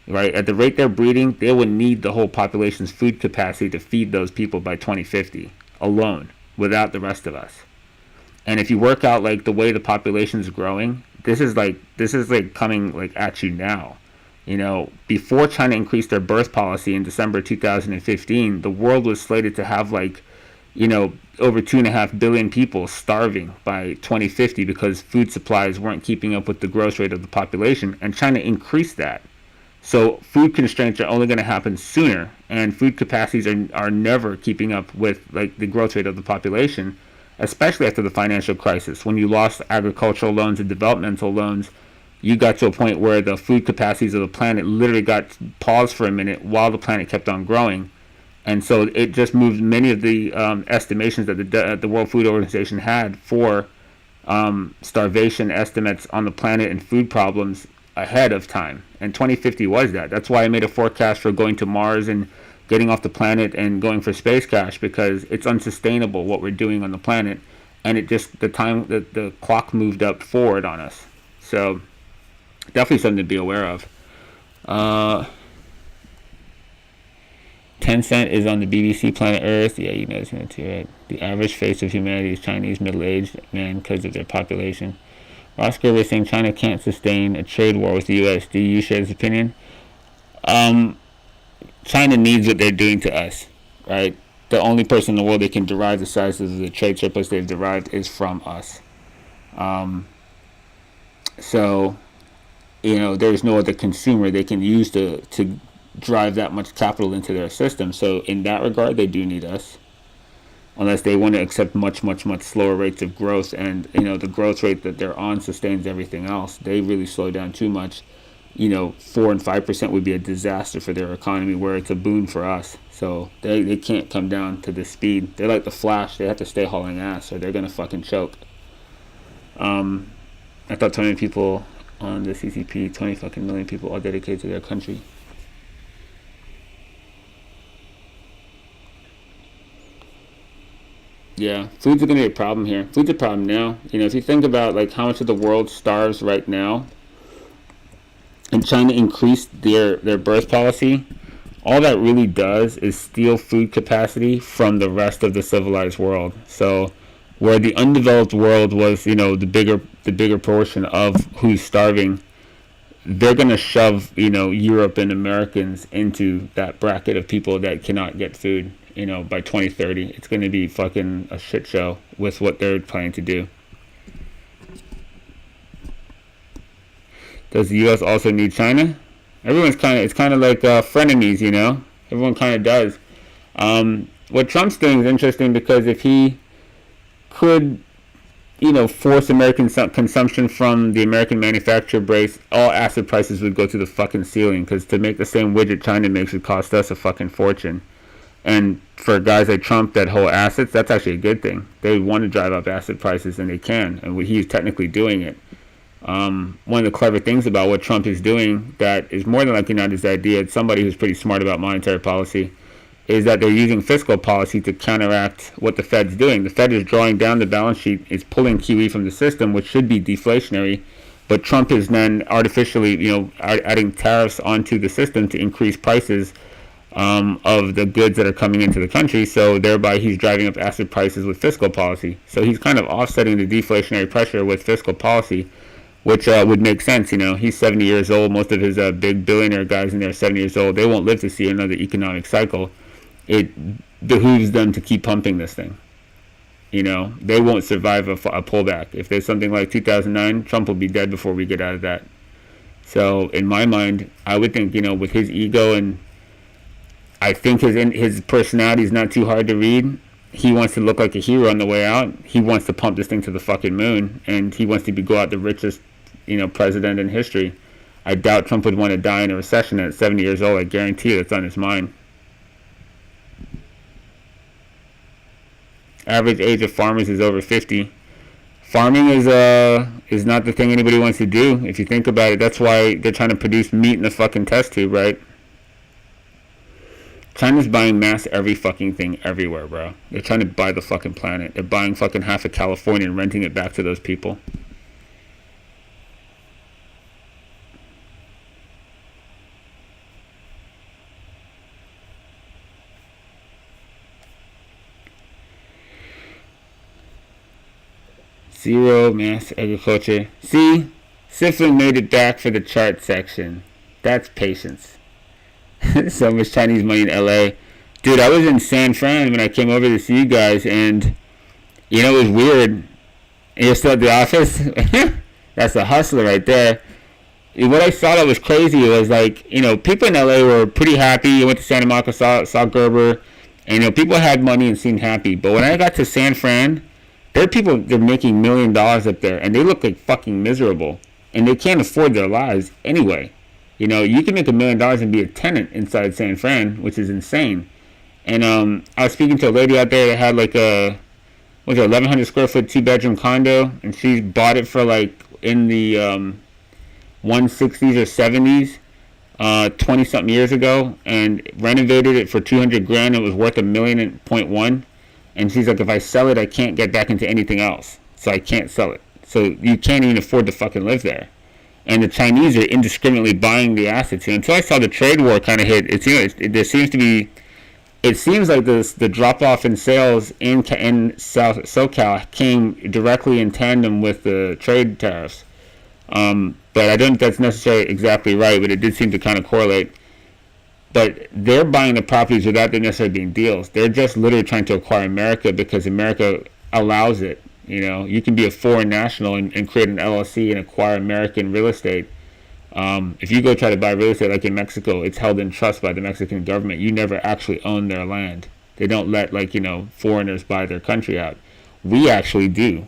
right? At the rate they're breeding, they will need the whole population's food capacity to feed those people by 2050 alone, without the rest of us. And if you work out like the way the population is growing, this is like coming like at you now. Before China increased their birth policy in December 2015, the world was slated to have like, over 2.5 billion people starving by 2050 because food supplies weren't keeping up with the growth rate of the population, and China increased that. So food constraints are only going to happen sooner, and food capacities are never keeping up with like the growth rate of the population, especially after the financial crisis. When you lost agricultural loans and developmental loans, you got to a point where the food capacities of the planet literally got paused for a minute while the planet kept on growing. And so it just moved many of the estimations that the World Food Organization had for starvation estimates on the planet and food problems ahead of time. And 2050 was that. That's why I made a forecast for going to Mars and getting off the planet and going for space cash, because it's unsustainable what we're doing on the planet. And it just, the clock moved up forward on us. So definitely something to be aware of. Tencent is on the BBC Planet Earth. Yeah, you know it's too, right? The average face of humanity is Chinese middle-aged men because of their population. Ross Gerber is saying China can't sustain a trade war with the U.S. Do you share this opinion? China needs what they're doing to us, right? The only person in the world that can derive the size of the trade surplus they've derived is from us. So, there's no other consumer they can use to drive that much capital into their system. So in that regard, they do need us, unless they want to accept much, much, much slower rates of growth. And the growth rate that they're on sustains everything else. They really slow down too much. 4 and 5% would be a disaster for their economy, where it's a boon for us. So they can't come down to this speed. They're like the Flash. They have to stay hauling ass or they're gonna fucking choke. I thought 20 people on the CCP, 20 fucking million people, all dedicated to their country. Yeah, food's going to be a problem here. Food's a problem now. If you think about like how much of the world starves right now, and China increased their birth policy, all that really does is steal food capacity from the rest of the civilized world. So where the undeveloped world was, the bigger portion of who's starving, they're going to shove, Europe and Americans into that bracket of people that cannot get food. By 2030, it's going to be fucking a shit show with what they're planning to do. Does the U.S. also need China? It's kind of like frenemies, Everyone kind of does. What Trump's doing is interesting, because if he could, force American consumption from the American manufacturer base, all asset prices would go to the fucking ceiling, because to make the same widget China makes would cost us a fucking fortune. And for guys like Trump that hold assets, that's actually a good thing. They want to drive up asset prices, and they can. And he's technically doing it. One of the clever things about what Trump is doing that is more than likely not his idea, it's somebody who's pretty smart about monetary policy, is that they're using fiscal policy to counteract what the Fed's doing. The Fed is drawing down the balance sheet, is pulling QE from the system, which should be deflationary. But Trump is then artificially, adding tariffs onto the system to increase prices of the goods that are coming into the country, so thereby he's driving up asset prices with fiscal policy. So he's kind of offsetting the deflationary pressure with fiscal policy, which would make sense. He's 70 years old. Most of his big billionaire guys in there are 70 years old. They won't live to see another economic cycle. It behooves them to keep pumping this thing. They won't survive a pullback. If there's something like 2009, Trump will be dead before we get out of that. So in my mind, I would think, with his ego, and I think his personality is not too hard to read. He wants to look like a hero on the way out. He wants to pump this thing to the fucking moon, and he wants to go out the richest, president in history. I doubt Trump would want to die in a recession at 70 years old. I guarantee you that's on his mind. Average age of farmers is over 50. Farming is not the thing anybody wants to do. If you think about it, that's why they're trying to produce meat in the fucking test tube, right? China's buying mass every fucking thing everywhere, bro. They're trying to buy the fucking planet. They're buying fucking half of California and renting it back to those people. Zero mass agriculture. See? Siflin made it back for the chart section. That's patience. So much Chinese money in LA. Dude, I was in San Fran when I came over to see you guys, and you know, it was weird. You're still at the office? That's a hustler right there. What I saw that was crazy was like, you know, people in LA were pretty happy. I went to Santa Monica, saw Gerber, and you know, people had money and seemed happy. But when I got to San Fran, there are people, they're making $1 million up there, and they look like fucking miserable. And they can't afford their lives anyway. You know, you can make $1 million and be a tenant inside San Fran, which is insane. And I was speaking to a lady out there that had like a, what was it, 1,100 square foot 2-bedroom condo, and she bought it for like in the 160s or 70s, 20 something years ago, and renovated it for 200 grand. It was worth $1.1 million. And she's like, if I sell it, I can't get back into anything else, so I can't sell it. So you can't even afford to fucking live there. And the Chinese are indiscriminately buying the assets. And until I saw the trade war kind of hit, there seems to be, it seems like the drop off in sales in South SoCal came directly in tandem with the trade tariffs. But I don't think that's necessarily exactly right, but it did seem to kind of correlate. But they're buying the properties without there necessarily being deals. They're just literally trying to acquire America because America allows it. You know, you can be a foreign national and create an LLC and acquire American real estate. If you go try to buy real estate like in Mexico, it's held in trust by the Mexican government. You never actually own their land. They don't let, like, you know, foreigners buy their country out. We actually do.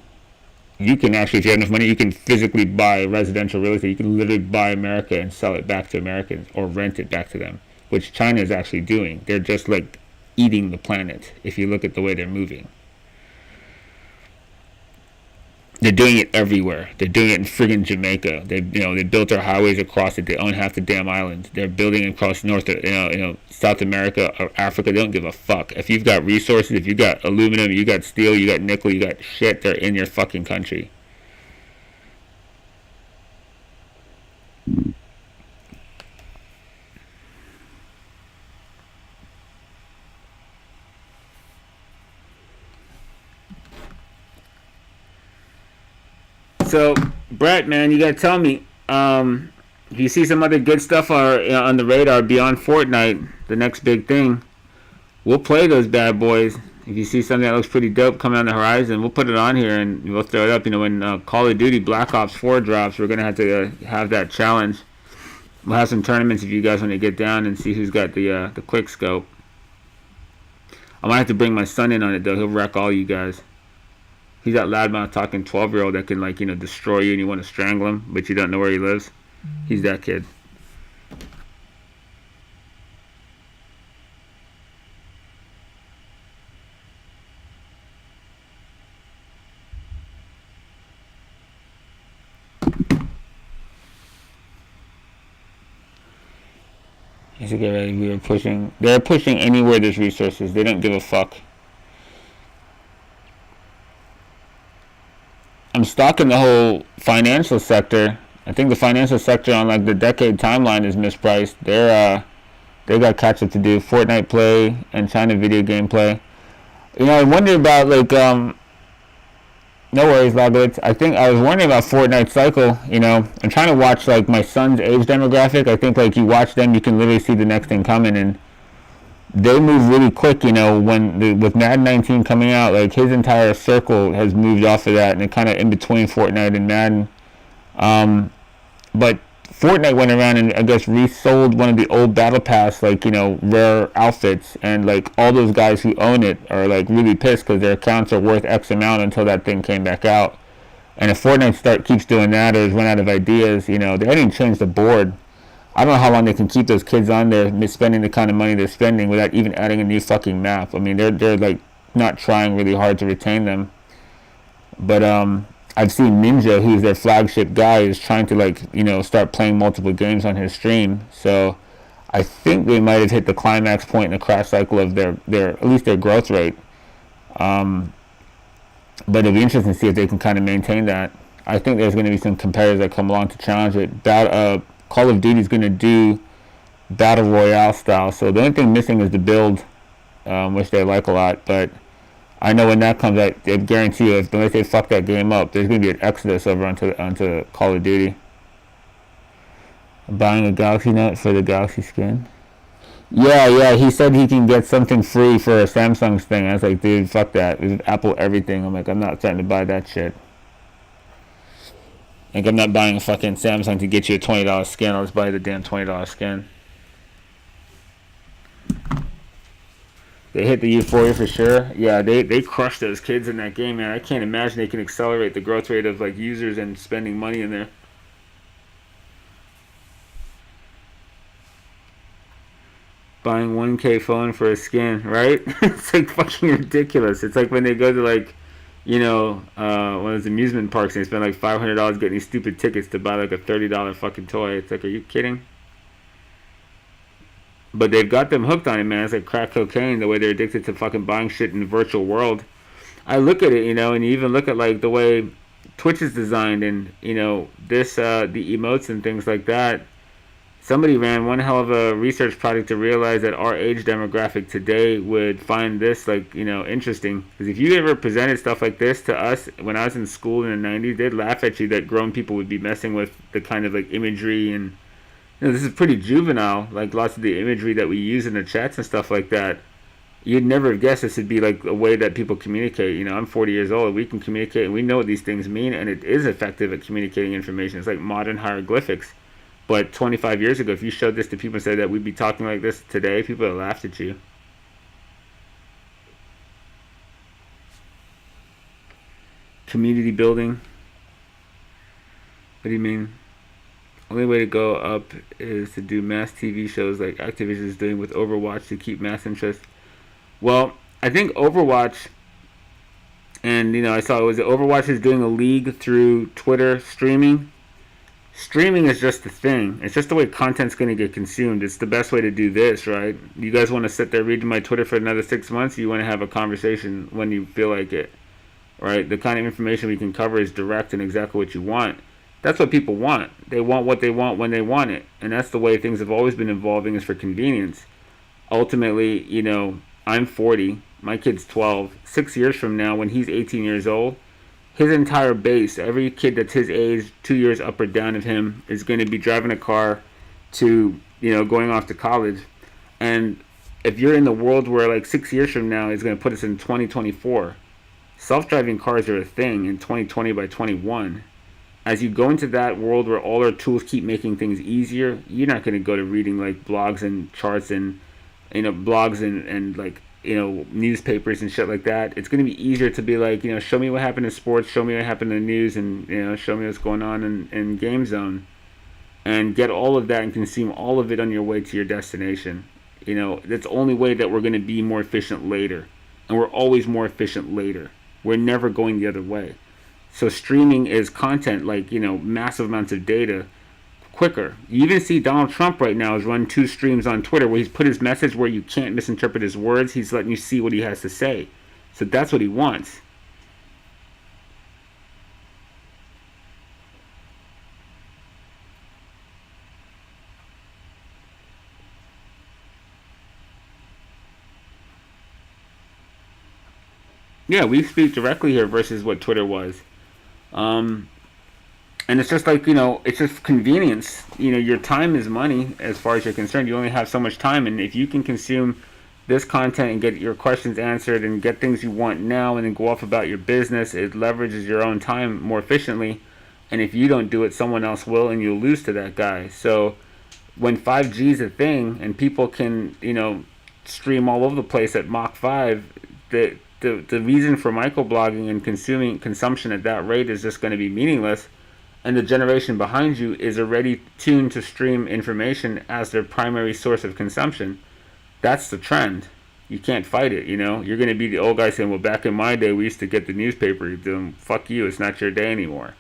You can actually, if you have enough money, you can physically buy residential real estate. You can literally buy America and sell it back to Americans or rent it back to them, which China is actually doing. They're just like eating the planet if you look at the way they're moving. They're doing it everywhere. They're doing it in friggin' Jamaica. They built their highways across it. They own half the damn island. They're building across South America or Africa. They don't give a fuck. If you've got resources, if you got aluminum, you got steel, you got nickel, you got shit, they're in your fucking country. So, Brett, man, you gotta tell me, if you see some other good stuff on the radar beyond Fortnite, the next big thing, we'll play those bad boys. If you see something that looks pretty dope coming on the horizon, we'll put it on here and we'll throw it up. You know, when Call of Duty Black Ops 4 drops, we're gonna have to have that challenge. We'll have some tournaments if you guys want to get down and see who's got the quick scope. I might have to bring my son in on it though. He'll wreck all you guys. He's that loudmouth talking 12-year-old that can, like, you know, destroy you and you want to strangle him, but you don't know where he lives. He's that kid. He's get ready. They're pushing anywhere there's resources. They don't give a fuck. I'm stalking the whole financial sector. I think the financial sector on like the decade timeline is mispriced. They got catch up to do. Fortnite play and China video game play. You know, I wonder about like no worries, Lago. I think I was wondering about Fortnite cycle. You know, I'm trying to watch like my son's age demographic. I think like you watch them, you can literally see the next thing coming, and they move really quick. You know, with Madden 19 coming out, like his entire circle has moved off of that, and it kind of in between Fortnite and Madden. But Fortnite went around and I guess resold one of the old Battle Pass, like, you know, rare outfits, and like all those guys who own it are like really pissed because their accounts are worth X amount until that thing came back out. And if Fortnite keeps doing that or has run out of ideas, you know, they haven't even changed the board. I don't know how long they can keep those kids on there spending the kind of money they're spending without even adding a new fucking map. I mean, they're like not trying really hard to retain them. But I've seen Ninja, who's their flagship guy, is trying to, like, you know, start playing multiple games on his stream. So I think they might have hit the climax point in the crash cycle of their at least their growth rate. But it'll be interesting to see if they can kind of maintain that. I think there's going to be some competitors that come along to challenge it. Call of Duty is going to do Battle Royale style. So the only thing missing is the build, which they like a lot. But I know when that comes, I guarantee you, if they fuck that game up, there's gonna be an exodus over onto Call of Duty. Buying a Galaxy Note for the Galaxy skin. Yeah, he said he can get something free for a Samsung thing. I was like, dude, fuck that. It's Apple everything. I'm like, I'm not starting to buy that shit. Like, I'm not buying a fucking Samsung to get you a $20 skin. I'll just buy the damn $20 skin. They hit the euphoria for sure. Yeah, they crushed those kids in that game, man. I can't imagine they can accelerate the growth rate of like users and spending money in there. Buying 1K phone for a skin, right? It's like fucking ridiculous. It's like when they go to like, one of those amusement parks and they spend like $500 getting these stupid tickets to buy like a $30 fucking toy. It's like, are you kidding? But they've got them hooked on it, man. It's like crack cocaine, the way they're addicted to fucking buying shit in the virtual world. I look at it, and you even look at like the way Twitch is designed and, this, the emotes and things like that. Somebody ran one hell of a research project to realize that our age demographic today would find this like, interesting. Because if you ever presented stuff like this to us when I was in school in the 90s, they'd laugh at you that grown people would be messing with the kind of like imagery and this is pretty juvenile, like lots of the imagery that we use in the chats and stuff like that. You'd never have guessed this would be like a way that people communicate. I'm 40 years old. We can communicate and we know what these things mean, and it is effective at communicating information. It's like modern hieroglyphics. But 25 years ago, if you showed this to people and said that we'd be talking like this today, people would have laughed at you. Community building. What do you mean? Only way to go up is to do mass TV shows like Activision is doing with Overwatch to keep mass interest. Well, I think Overwatch, and I saw Overwatch is doing a league through Twitter streaming. Streaming is just the thing. It's just the way content's going to get consumed. It's the best way to do this, right? You guys want to sit there reading my Twitter for another 6 months? You want to have a conversation when you feel like it, right? The kind of information we can cover is direct and exactly what you want. That's what people want. They want what they want when they want it. And that's the way things have always been evolving, is for convenience. Ultimately, I'm 40. My kid's 12. 6 years from now, when he's 18 years old, his entire base, every kid that's his age, 2 years up or down of him, is going to be driving a car to, going off to college. And if you're in the world where, like, 6 years from now is going to put us in 2024, self-driving cars are a thing in 2020 by 21. As you go into that world where all our tools keep making things easier, you're not going to go to reading like blogs and charts and blogs and like newspapers and shit like that. It's going to be easier to be like, show me what happened in sports, show me what happened in the news, and show me what's going on in Game Zone, and get all of that and consume all of it on your way to your destination. That's the only way that we're going to be more efficient later, and we're always more efficient later. We're never going the other way. So streaming is content like, massive amounts of data quicker. You even see Donald Trump right now has run 2 streams on Twitter where he's put his message where you can't misinterpret his words. He's letting you see what he has to say. So that's what he wants. Yeah, we speak directly here versus what Twitter was. And it's just like, it's just convenience. Your time is money as far as you're concerned. You only have so much time. And if you can consume this content and get your questions answered and get things you want now and then go off about your business, it leverages your own time more efficiently. And if you don't do it, someone else will, and you'll lose to that guy. So when 5G is a thing and people can, stream all over the place at Mach 5, the reason for microblogging and consumption at that rate is just going to be meaningless, and the generation behind you is already tuned to stream information as their primary source of consumption. That's the trend. You can't fight it, You're going to be the old guy saying, well, back in my day, we used to get the newspaper. Fuck you, it's not your day anymore.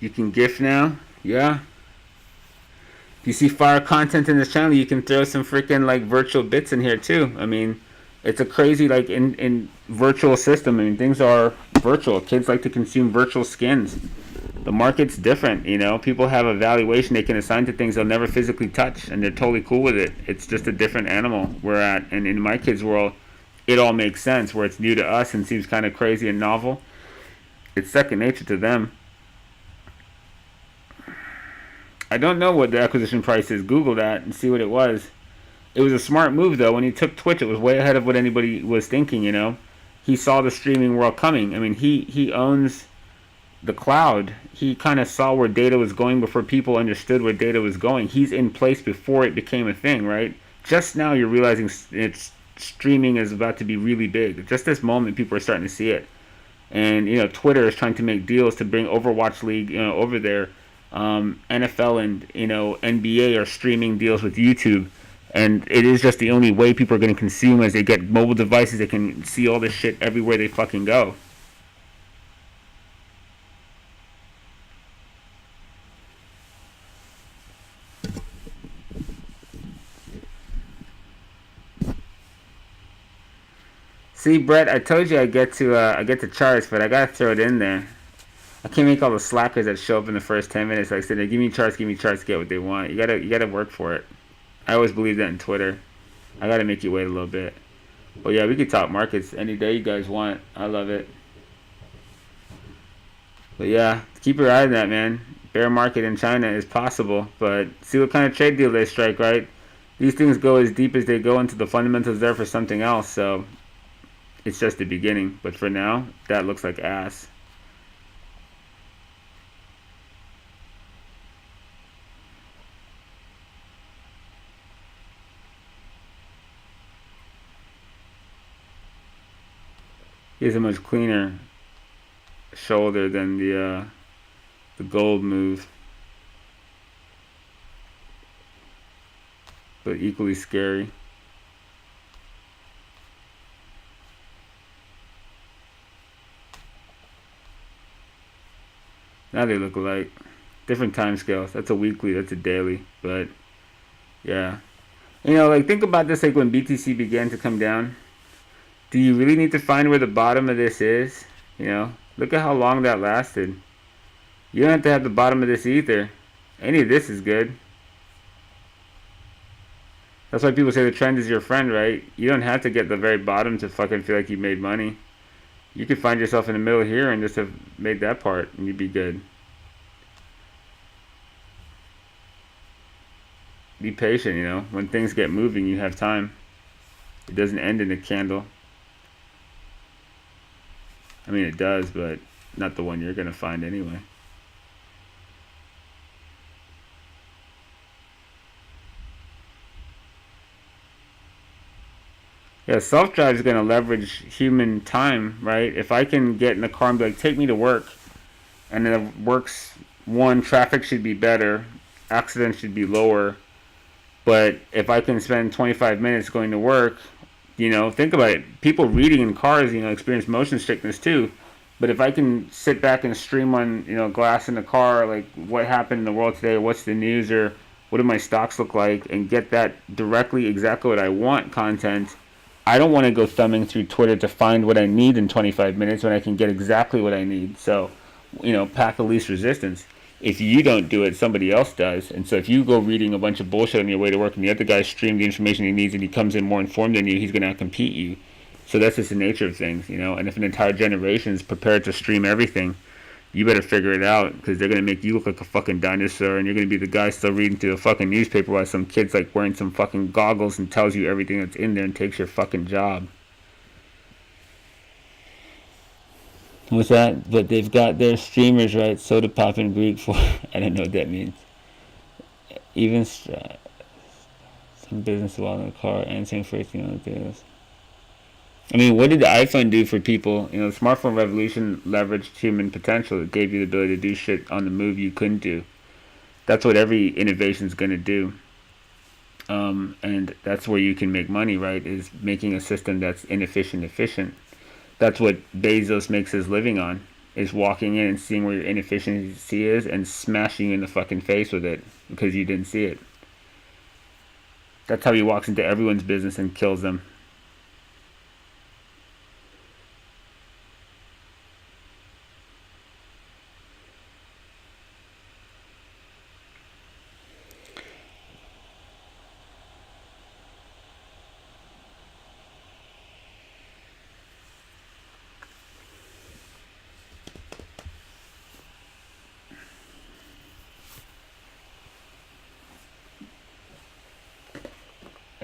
You can GIF now, yeah. If you see fire content in this channel, you can throw some freaking like virtual bits in here too. I mean, It's a crazy, like, in virtual system. I mean, things are virtual. Kids like to consume virtual skins. The market's different, you know. People have a valuation they can assign to things they'll never physically touch, and they're totally cool with it. It's just a different animal we're at. And in my kids' world, it all makes sense. Where it's new to us and seems kind of crazy and novel, it's second nature to them. I don't know what the acquisition price is. Google that and see what it was. It was a smart move, though. When he took Twitch, it was way ahead of what anybody was thinking, you know. He saw the streaming world coming. I mean, he owns the cloud. He kind of saw where data was going before people understood where data was going. He's in place before it became a thing, right? Just now you're realizing it's streaming is about to be really big. Just this moment, people are starting to see it. And, you know, Twitter is trying to make deals to bring Overwatch League, you know, over there. NFL and, you know, NBA are streaming deals with YouTube. And it is just the only way people are going to consume. As they get mobile devices, they can see all this shit everywhere they fucking go. See, Brett, I told you I get to charts, but I gotta throw it in there. I can't make all the slackers that show up in the first 10 minutes. Like I said, give me charts, get what they want. You gotta work for it. I always believe that in Twitter. I gotta make you wait a little bit. But yeah, we could talk markets any day you guys want. I love it. But yeah, keep your eye on that, man. Bear market in China is possible, but see what kind of trade deal they strike, right? These things go as deep as they go into the fundamentals there for something else, so it's just the beginning. But for now, that looks like ass. He has a much cleaner shoulder than the gold move, but equally scary. Now they look alike. Different time scales. That's a weekly, that's a daily, but yeah. You know, like, think about this, like when BTC began to come down. Do you really need to find where the bottom of this is? You know, look at how long that lasted. You don't have to have the bottom of this either. Any of this is good. That's why people say the trend is your friend, right? You don't have to get the very bottom to fucking feel like you made money. You could find yourself in the middle here and just have made that part and you'd be good. Be patient, you know. When things get moving, you have time. It doesn't end in a candle. I mean, it does, but not the one you're going to find anyway. Yeah, self-drive is going to leverage human time, right? If I can get in the car and be like, take me to work, and then it works, one, traffic should be better, accidents should be lower, but if I can spend 25 minutes going to work, you know, think about it. People reading in cars, you know, experience motion sickness too. But if I can sit back and stream on, you know, glass in the car, like what happened in the world today, what's the news, or what do my stocks look like, and get that directly exactly what I want content, I don't want to go thumbing through Twitter to find what I need in 25 minutes when I can get exactly what I need. So, you know, path of least resistance. If you don't do it, somebody else does. And so if you go reading a bunch of bullshit on your way to work and the other guy streamed the information he needs and he comes in more informed than you, he's going to outcompete you. So that's just the nature of things, you know. And if an entire generation is prepared to stream everything, you better figure it out, because they're going to make you look like a fucking dinosaur, and you're going to be the guy still reading through the fucking newspaper while some kid's like wearing some fucking goggles and tells you everything that's in there and takes your fucking job. What's that? But they've got their streamers, right? Soda pop in Greek for I don't know what that means. Even some business while in the car answering first, you know, deals. I mean, what did the iPhone do for people? You know, the smartphone revolution leveraged human potential. It gave you the ability to do shit on the move you couldn't do. That's what every innovation is going to do. And that's where you can make money, right? Is making a system that's inefficient efficient. That's what Bezos makes his living on, is walking in and seeing where your inefficiency is and smashing you in the fucking face with it because you didn't see it. That's how he walks into everyone's business and kills them.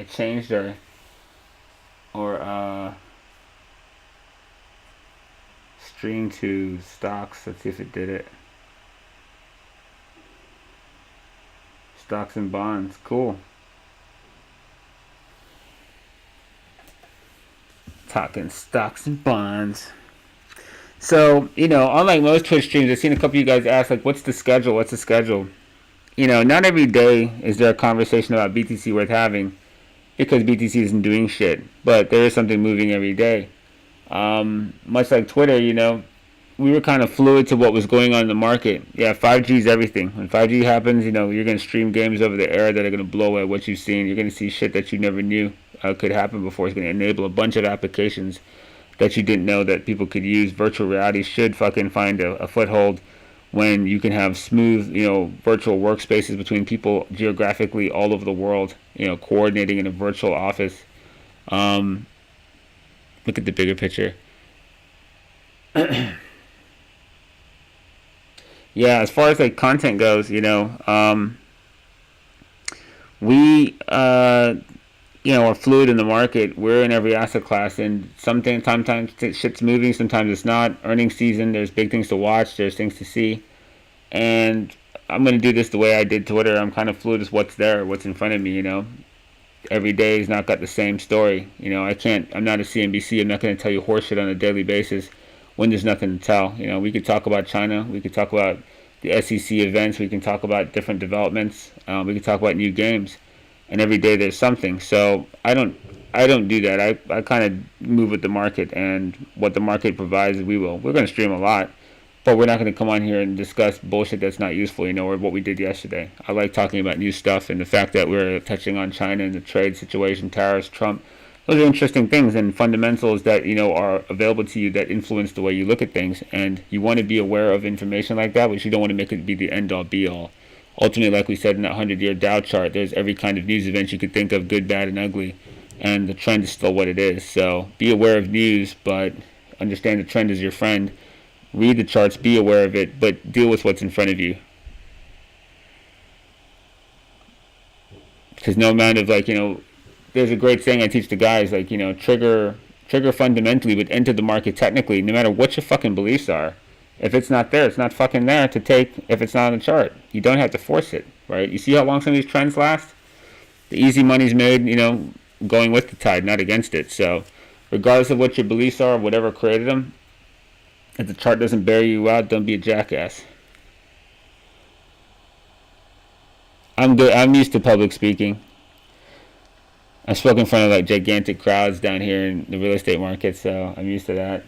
changed or streamed to stocks. Let's see if it did it. Stocks and bonds. Cool. Talking stocks and bonds. So, unlike most Twitch streams, I've seen a couple of you guys ask, like, what's the schedule? What's the schedule? Not every day is there a conversation about BTC worth having because BTC isn't doing shit. But there is something moving every day. Much like Twitter, we were kind of fluid to what was going on in the market. Yeah, 5G is everything. When 5G happens, you're going to stream games over the air that are going to blow away what you've seen. You're going to see shit that you never knew could happen before. It's going to enable a bunch of applications that you didn't know that people could use. Virtual reality should fucking find a foothold when you can have smooth, virtual workspaces between people geographically all over the world, coordinating in a virtual office. Look at the bigger picture. Yeah, as far as like content goes, we are fluid in the market. We're in every asset class, and sometimes shit's moving, sometimes it's not. Earnings season, there's big things to watch, there's things to see, and I'm gonna do this the way I did Twitter. I'm kind of fluid as what's there, what's in front of me. Every day has not got the same story. I'm not a CNBC. I'm not gonna tell you horseshit on a daily basis when there's nothing to tell. We could talk about China, we could talk about the SEC events, we can talk about different developments, we can talk about new games, and every day there's something. So I don't do that. I kind of move with the market, and what the market provides, we're going to stream a lot, but we're not going to come on here and discuss bullshit that's not useful, or what we did yesterday. I like talking about new stuff, and the fact that we're touching on China and the trade situation, tariffs, Trump. Those are interesting things and fundamentals that are available to you that influence the way you look at things, and you want to be aware of information like that, but you don't want to make it be the end-all be-all. Ultimately, like we said in that 100-year Dow chart, there's every kind of news event you could think of, good, bad, and ugly, and the trend is still what it is. So be aware of news, but understand the trend is your friend. Read the charts, be aware of it, but deal with what's in front of you. Because no amount of there's a great saying I teach the guys, trigger fundamentally, but enter the market technically, no matter what your fucking beliefs are. If it's not there, it's not fucking there to take if it's not on the chart. You don't have to force it, right? You see how long some of these trends last? The easy money's made, going with the tide, not against it. So regardless of what your beliefs are, whatever created them, if the chart doesn't bear you out, don't be a jackass. I'm good. I'm used to public speaking. I spoke in front of gigantic crowds down here in the real estate market, so I'm used to that.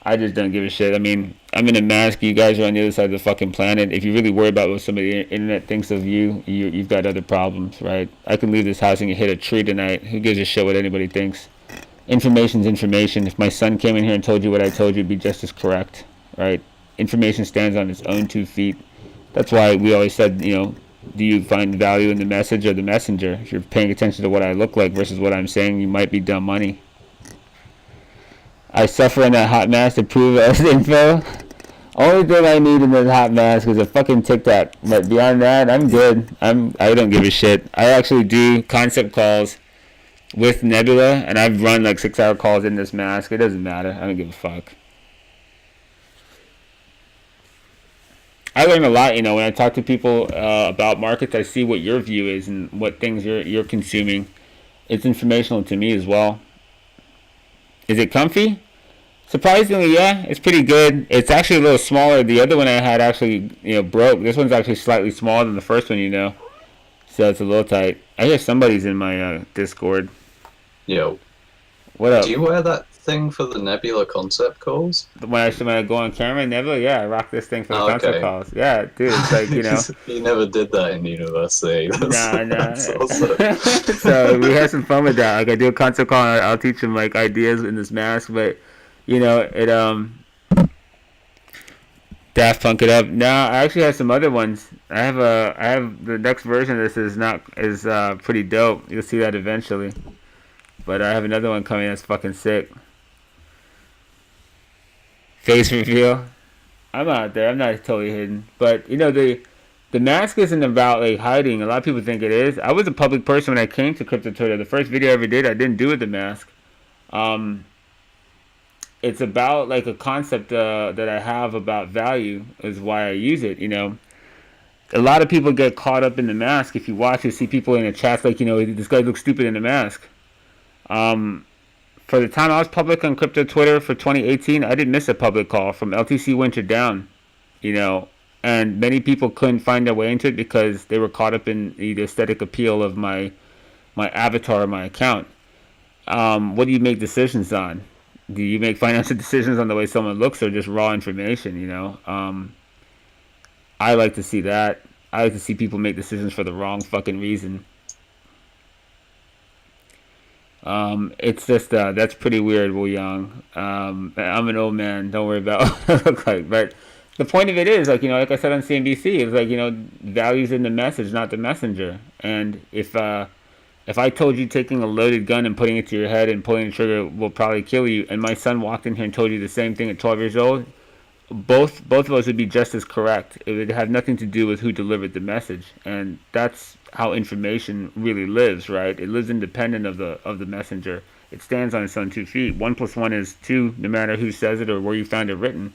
I just don't give a shit. I mean, I'm in a mask. You guys are on the other side of the fucking planet. If you really worry about what somebody on the internet thinks of you've got other problems, right? I can leave this house and get hit a tree tonight. Who gives a shit what anybody thinks? Information's information. If my son came in here and told you what I told you, it'd be just as correct, right? Information stands on its own 2 feet. That's why we always said, do you find value in the message or the messenger? If you're paying attention to what I look like versus what I'm saying, you might be dumb money. I suffer in that hot mask to prove us info. Only thing I need in this hot mask is a fucking Tic Tac. But beyond that, I'm good. I don't give a shit. I actually do concept calls with Nebula, and I've run 6-hour calls in this mask. It doesn't matter. I don't give a fuck. I learn a lot, when I talk to people about markets. I see what your view is and what things you're consuming. It's informational to me as well. Is it comfy? Surprisingly, yeah, it's pretty good. It's actually a little smaller. The other one I had actually, broke. This one's actually slightly smaller than the first one, So it's a little tight. I hear somebody's in my Discord. Yo. What up? Do you wear that thing for the Nebula concept calls? When I go on camera, Nebula, yeah, I rock this thing for the concept calls. Yeah, dude, it's You never did that in university. Nah. That's awesome. So we had some fun with that. I do a concept call, and I'll teach them ideas in this mask, but it Daft Punk it up. No, I actually have some other ones. I have the next version of this is pretty dope. You'll see that eventually. But I have another one coming that's fucking sick. Face reveal. I'm out there. I'm not totally hidden. But the The mask isn't about like hiding. A lot of people think it is. I was a public person when I came to crypto Twitter. The first video I ever did, I didn't do with the mask. It's about like a concept that I have about value is why I use it. A lot of people get caught up in the mask. If you watch, you see people in the chats like, this guy looks stupid in the mask. For the time I was public on crypto Twitter for 2018, I didn't miss a public call from LTC Winter down. And many people couldn't find their way into it because they were caught up in the aesthetic appeal of my avatar or my account. What do you make decisions on? Do you make financial decisions on the way someone looks or just raw information? I like to see that. I like to see people make decisions for the wrong fucking reason. It's just that's pretty weird, Wu Yang. I'm an old man. Don't worry about what I look like. But the point of it is, like I said on CNBC, it's like values in the message, not the messenger. And if I told you taking a loaded gun and putting it to your head and pulling the trigger will probably kill you, and my son walked in here and told you the same thing at 12 years old, both of us would be just as correct. It would have nothing to do with who delivered the message, and that's how information really lives, right? It lives independent of the messenger. It stands on its own 2 feet. 1 + 1 is 2, no matter who says it or where you found it written,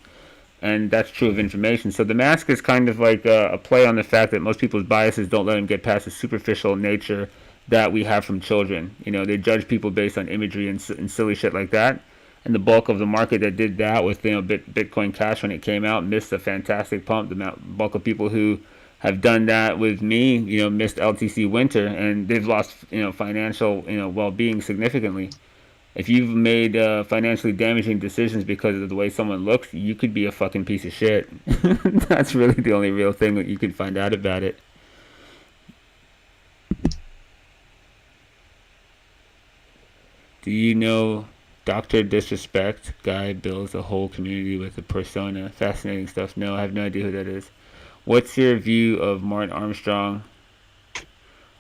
and that's true of information. So the mask is kind of like a play on the fact that most people's biases don't let them get past the superficial nature that we have from children. They judge people based on imagery and silly shit like that. And the bulk of the market that did that with Bitcoin Cash when it came out missed a fantastic pump. The bulk of people who have done that with me, missed LTC Winter, and they've lost financial well-being significantly. If you've made financially damaging decisions because of the way someone looks, you could be a fucking piece of shit. That's really the only real thing that you can find out about it. Do you know Dr. Disrespect guy builds a whole community with a persona? Fascinating stuff. No, I have no idea who that is. What's your view of Martin Armstrong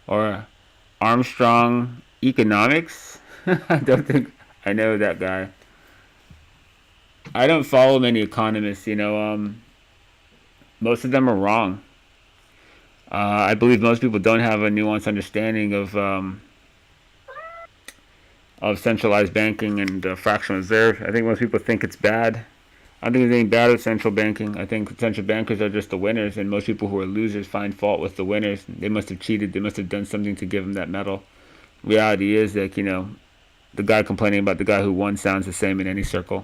or Armstrong Economics? I don't think I know that guy. I don't follow many economists. Most of them are wrong. I believe most people don't have a nuanced understanding of centralized banking and fractional reserve. I think most people think it's bad. I don't think there's anything bad with central banking. I think central bankers are just the winners, and most people who are losers find fault with the winners. They must have cheated. They must have done something to give them that medal. Reality is that, the guy complaining about the guy who won sounds the same in any circle.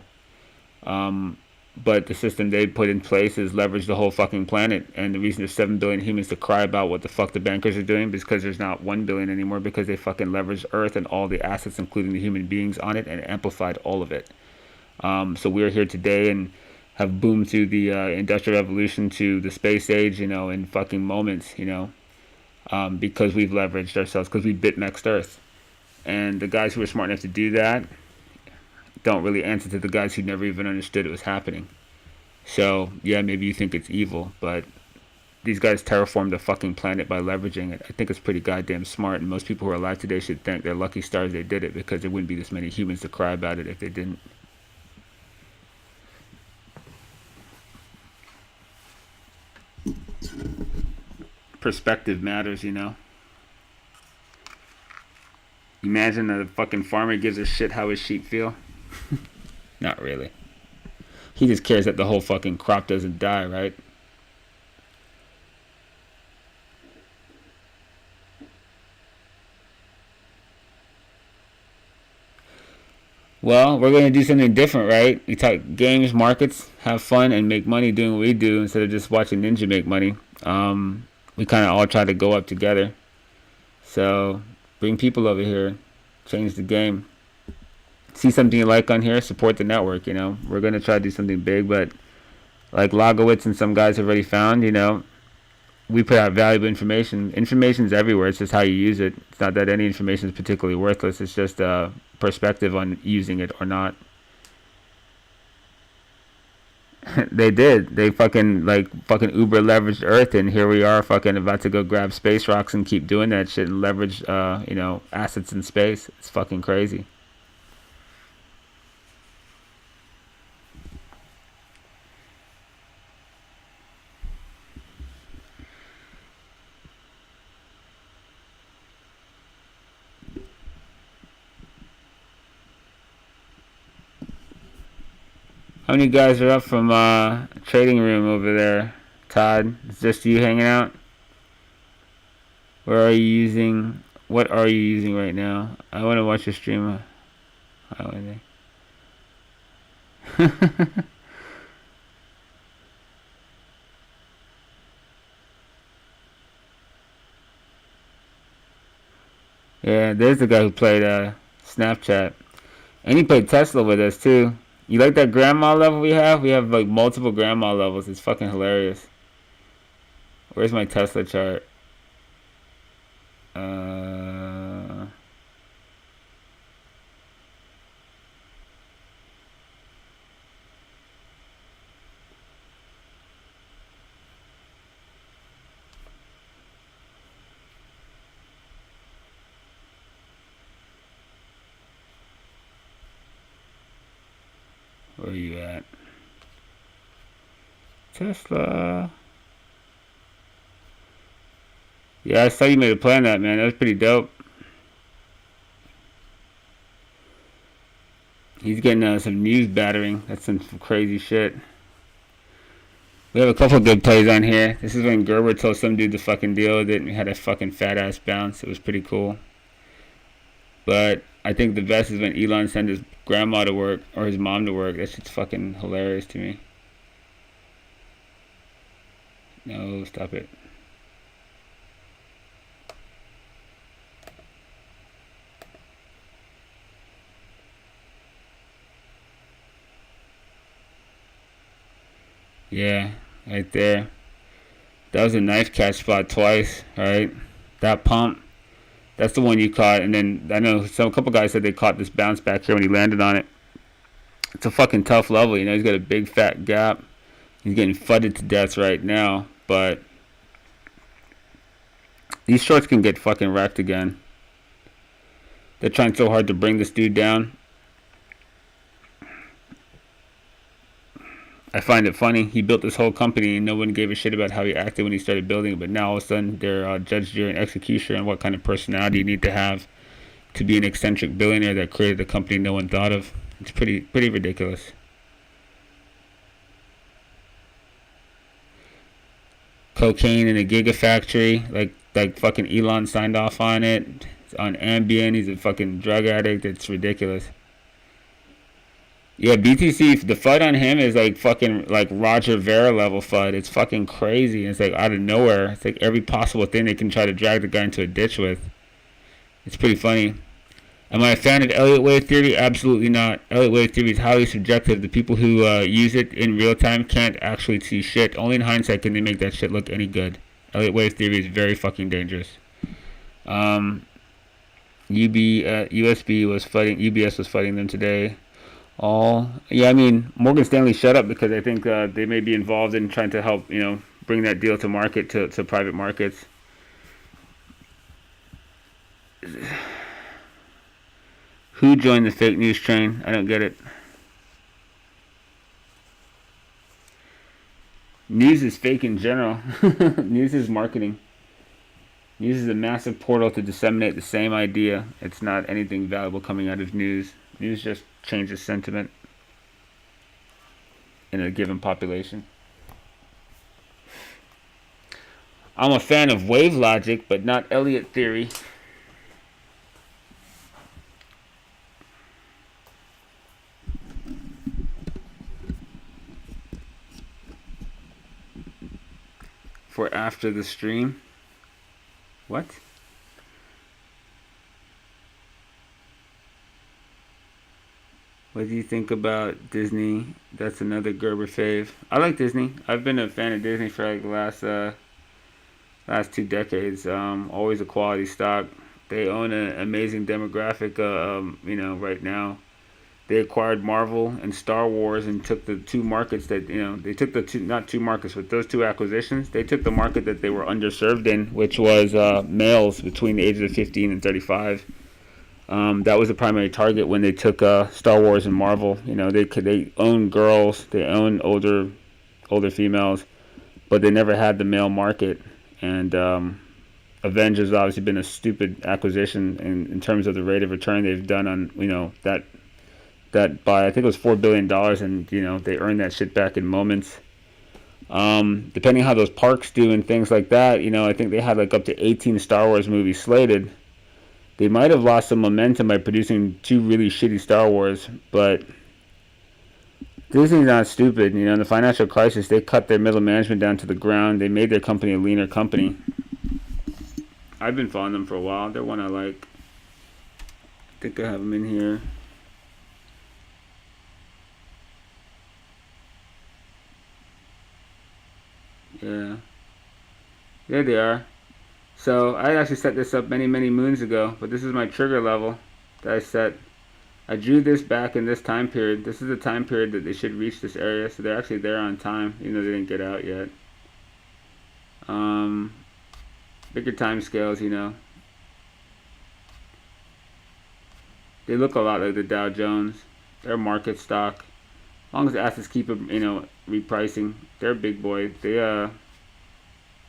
But the system they put in place is leverage the whole fucking planet. And the reason there's 7 billion humans to cry about what the fuck the bankers are doing is because there's not 1 billion anymore, because they fucking leveraged Earth and all the assets, including the human beings on it, and amplified all of it. So we're here today and have boomed through the Industrial Revolution to the space age, in fucking moments, because we've leveraged ourselves, because we BitMEXed Earth. And the guys who are smart enough to do that don't really answer to the guys who never even understood it was happening. So, yeah, maybe you think it's evil, but these guys terraformed the fucking planet by leveraging it. I think it's pretty goddamn smart, and most people who are alive today should thank their lucky stars they did it, because there wouldn't be this many humans to cry about it if they didn't. Perspective matters, Imagine that a fucking farmer gives a shit how his sheep feel. Not really. He just cares that the whole fucking crop doesn't die, right? Well, we're going to do something different, right? We talk games, markets, have fun, and make money doing what we do instead of just watching Ninja make money. We kind of all try to go up together. So, bring people over here. Change the game. See something you like on here, support the network, We're going to try to do something big, but like Lagowitz and some guys have already found, we put out valuable information. Information's everywhere. It's just how you use it. It's not that any information is particularly worthless. It's just a perspective on using it or not. They did. They fucking Uber leveraged Earth, and here we are fucking about to go grab space rocks and keep doing that shit and leverage, assets in space. It's fucking crazy. How many guys are up from trading room over there? Todd, it's just you hanging out? Where are you using? What are you using right now? I want to watch your stream. How are they? Yeah, there's the guy who played Snapchat. And he played Tesla with us too. You like that grandma level we have? We have like multiple grandma levels. It's fucking hilarious. Where's my Tesla chart? Where are you at? Tesla. Yeah, I saw you made a plan that, man. That was pretty dope. He's getting some news battering. That's some crazy shit. We have a couple good plays on here. This is when Gerber told some dude to fucking deal with it, and we had a fucking fat ass bounce. It was pretty cool. But I think the best is when Elon sent his grandma to work or his mom to work. That shit's fucking hilarious to me. No, stop it. Yeah, right there. That was a knife catch spot twice, right? That pump. That's the one you caught, and then I know a couple guys said they caught this bounce back here when he landed on it. It's a fucking tough level, you know. He's got a big fat gap. He's getting fudded to death right now, but these shorts can get fucking wrecked again. They're trying so hard to bring this dude down. I find it funny. He built this whole company and no one gave a shit about how he acted when he started building it. But now all of a sudden they're judged during execution on what kind of personality you need to have to be an eccentric billionaire that created a company no one thought of. It's pretty ridiculous. Cocaine in a gigafactory, like fucking Elon signed off on it. It's on Ambien. He's a fucking drug addict. It's ridiculous. Yeah, BTC, the FUD on him is like fucking like Roger Vera level FUD. It's fucking crazy. It's like out of nowhere. It's like every possible thing they can try to drag the guy into a ditch with. It's pretty funny. Am I a fan of Elliott wave theory? Absolutely not. Elliott wave theory is highly subjective. The people who use it in real time can't actually see shit. Only in hindsight can they make that shit look any good. Elliott wave theory is very fucking dangerous. UBS was fighting them today. I mean, Morgan Stanley shut up because I think they may be involved in trying to help, you know, bring that deal to market, to private markets. Who joined the fake news train? I don't get it. News is fake in general. News is marketing. News is a massive portal to disseminate the same idea. It's not anything valuable coming out of news. News just changes sentiment in a given population. I'm a fan of wave logic, but not Elliott theory. For after the stream. What? What do you think about Disney? That's another Gerber fave. I like Disney. I've been a fan of Disney for like the last 2 decades. Always a quality stock. They own an amazing demographic. You know, right now, they acquired Marvel and Star Wars and took the 2 markets that, you know, they took the 2, not 2 markets, but those 2 acquisitions. They took the market that they were underserved in, which was males between the ages of 15 and 35. That was the primary target when they took Star Wars and Marvel. You know, they own girls, they own older females, but they never had the male market. And Avengers obviously been a stupid acquisition in terms of the rate of return they've done on, you know, that that by, I think it was $4 billion, and, you know, they earned that shit back in moments. Depending how those parks do and things like that, you know, I think they had like up to 18 Star Wars movies slated. They might have lost some momentum by producing 2 really shitty Star Wars, but Disney's not stupid. You know, in the financial crisis, they cut their middle management down to the ground. They made their company a leaner company. I've been following them for a while. They're one I like. I think I have them in here. Yeah. There they are. So I actually set this up many, many moons ago, but this is my trigger level that I set. I drew this back in this time period. This is the time period that they should reach this area, so they're actually there on time, even though they didn't get out yet. Bigger time scales, you know. They look a lot like the Dow Jones. They're market stock. As long as the assets keep, you know, repricing, they're a big boy. They've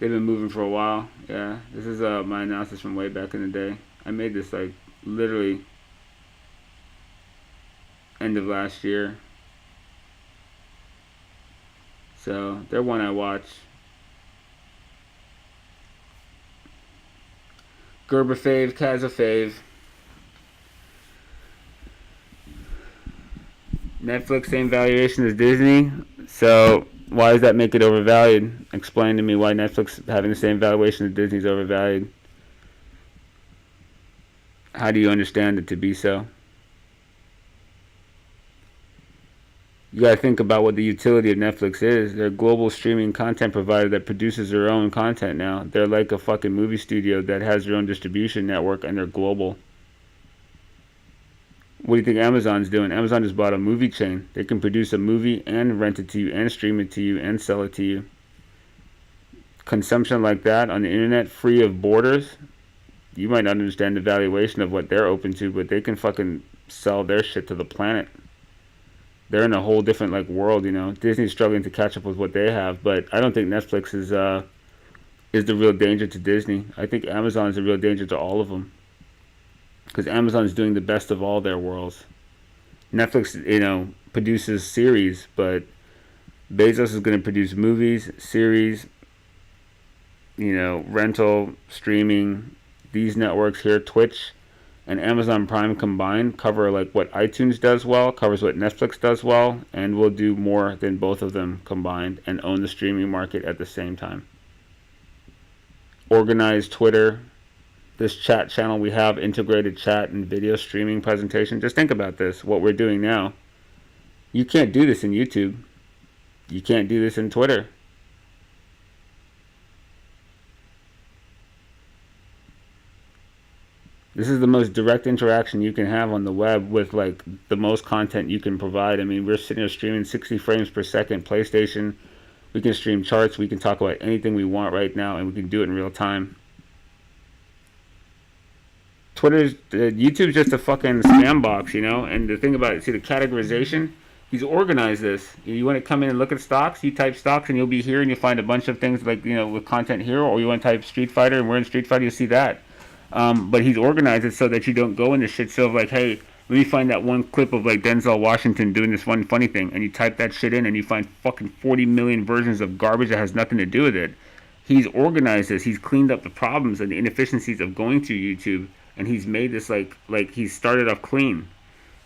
been moving for a while. Yeah, this is my analysis from way back in the day. I made this like literally end of last year. So they're one I watch. Gerber fave, Kaz a fave. Netflix same valuation as Disney. So why does that make it overvalued? Explain to me why Netflix having the same valuation as Disney is overvalued. How do you understand it to be so? You gotta think about what the utility of Netflix is. They're a global streaming content provider that produces their own content now. They're like a fucking movie studio that has their own distribution network, and they're global. What do you think Amazon's doing? Amazon just bought a movie chain. They can produce a movie and rent it to you and stream it to you and sell it to you. Consumption like that on the internet, free of borders, you might not understand the valuation of what they're open to, but they can fucking sell their shit to the planet. They're in a whole different like world, you know. Disney's struggling to catch up with what they have, but I don't think Netflix is the real danger to Disney. I think Amazon is the real danger to all of them, because Amazon is doing the best of all their worlds. Netflix, you know, produces series, but Bezos is going to produce movies, series, you know, rental, streaming. These networks here, Twitch and Amazon Prime combined, cover like what iTunes does well, covers what Netflix does well, and will do more than both of them combined and own the streaming market at the same time. Organized Twitter, this chat channel we have, integrated chat and video streaming presentation. Just think about this, what we're doing now. You can't do this in YouTube. You can't do this in Twitter. This is the most direct interaction you can have on the web with like the most content you can provide. I mean, we're sitting here streaming 60 frames per second PlayStation. We can stream charts. We can talk about anything we want right now, and we can do it in real time. YouTube's just a fucking spam box, you know? And the thing about it, see the categorization? He's organized this. You want to come in and look at stocks, you type stocks and you'll be here and you'll find a bunch of things like, you know, with content here, or you want to type Street Fighter and we're in Street Fighter, you'll see that. But he's organized it so that you don't go into shit so of like, hey, let me find that one clip of like Denzel Washington doing this one funny thing, and you type that shit in and you find fucking 40 million versions of garbage that has nothing to do with it. He's organized this. He's cleaned up the problems and the inefficiencies of going to YouTube, and he's made this like he's started off clean.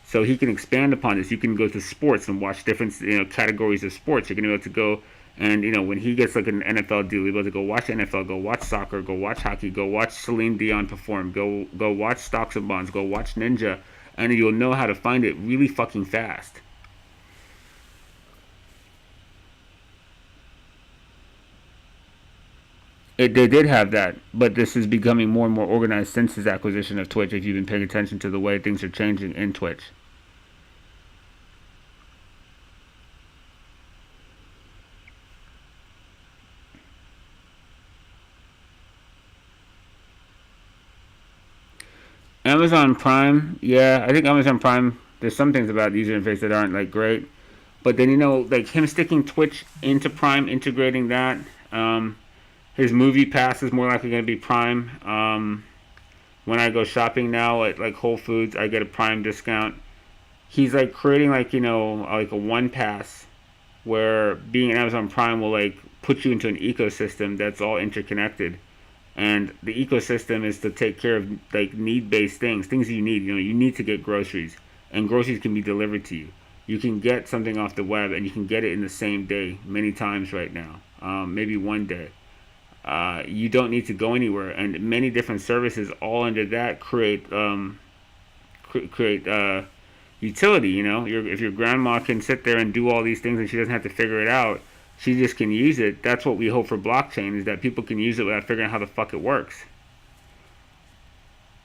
So he can expand upon this. You can go to sports and watch different, you know, categories of sports. You're gonna be able to go and, you know, when he gets like an NFL deal, you'll be able to go watch NFL, go watch soccer, go watch hockey, go watch Celine Dion perform, go watch Stocks and Bonds, go watch Ninja, and you'll know how to find it really fucking fast. They did have that, but this is becoming more and more organized since his acquisition of Twitch, if you've been paying attention to the way things are changing in Twitch. Amazon Prime, yeah, I think Amazon Prime, there's some things about the user interface that aren't like great, but then, you know, like him sticking Twitch into Prime, integrating that, his movie pass is more likely going to be Prime. When I go shopping now at like Whole Foods, I get a Prime discount. he's like creating like like a one pass where being an Amazon Prime will like put you into an ecosystem that's all interconnected. And the ecosystem is to take care of like need-based things you need. You need to get groceries, and groceries can be delivered to you. You can get something off the web, and you can get it in the same day many times right now, maybe one day. You don't need to go anywhere, and many different services all under that create utility. If your grandma can sit there and do all these things, and she doesn't have to figure it out, she just can use it. That's what we hope for blockchain, is that people can use it without figuring out how the fuck it works.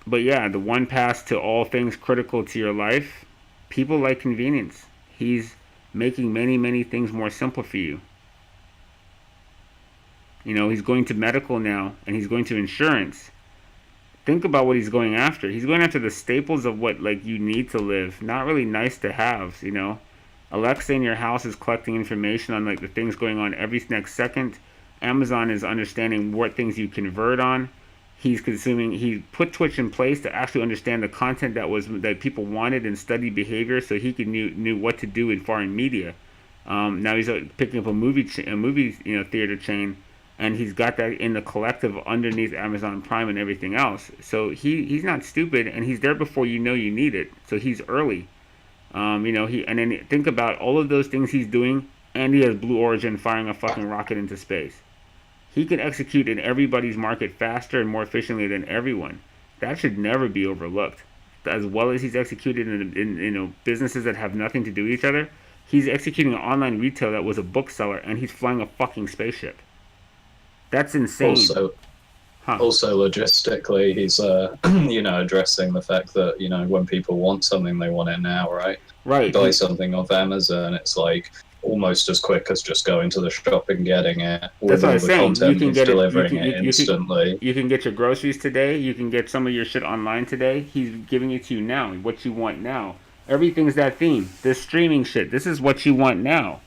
But yeah, the one pass to all things critical to your life, people like convenience. He's making many, many things more simple for you. He's going to medical now, and he's going to insurance. Think about what he's going after. He's going after the staples of what like you need to live, not really nice to have. Alexa in your house is collecting information on like the things going on every next second. Amazon is understanding what things you convert on. He's consuming. He put Twitch in place to actually understand the content that people wanted and study behavior, so he knew what to do in foreign media. Now he's picking up a movie theater chain, and he's got that in the collective underneath Amazon Prime and everything else. So he's not stupid, and he's there before you need it. So he's early. And then think about all of those things he's doing, and he has Blue Origin firing a fucking rocket into space. He can execute in everybody's market faster and more efficiently than everyone. That should never be overlooked. As well as he's executed in businesses that have nothing to do with each other, he's executing an online retail that was a bookseller, and he's flying a fucking spaceship. That's insane. Also logistically, he's addressing the fact that when people want something, they want it now, right? Right. You buy something off Amazon, it's like almost as quick as just going to the shop and getting it. That's what I'm saying. You can get delivering it instantly. You can get your groceries today. You can get some of your shit online today. He's giving it to you now. What you want now. Everything's that theme. This streaming shit. This is what you want now.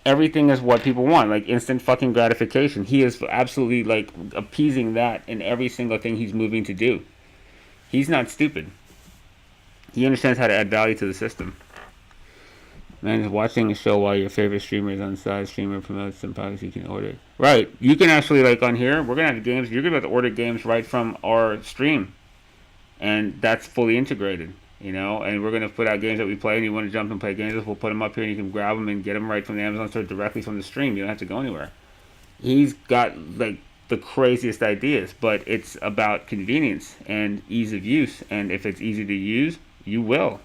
Everything is what people want, like instant fucking gratification. He is absolutely like appeasing that in every single thing he's moving to do. He's not stupid. He understands how to add value to the system. Man, watching a show while your favorite streamer is on side, streamer promotes some products you can order. Right, you can actually like on here, we're gonna have games. You're gonna have to order games right from our stream, and that's fully integrated. And we're going to put out games that we play, and you want to jump and play games, we'll put them up here, and you can grab them and get them right from the Amazon store directly from the stream. You don't have to go anywhere. He's got, like, the craziest ideas, but it's about convenience and ease of use, and if it's easy to use, you will.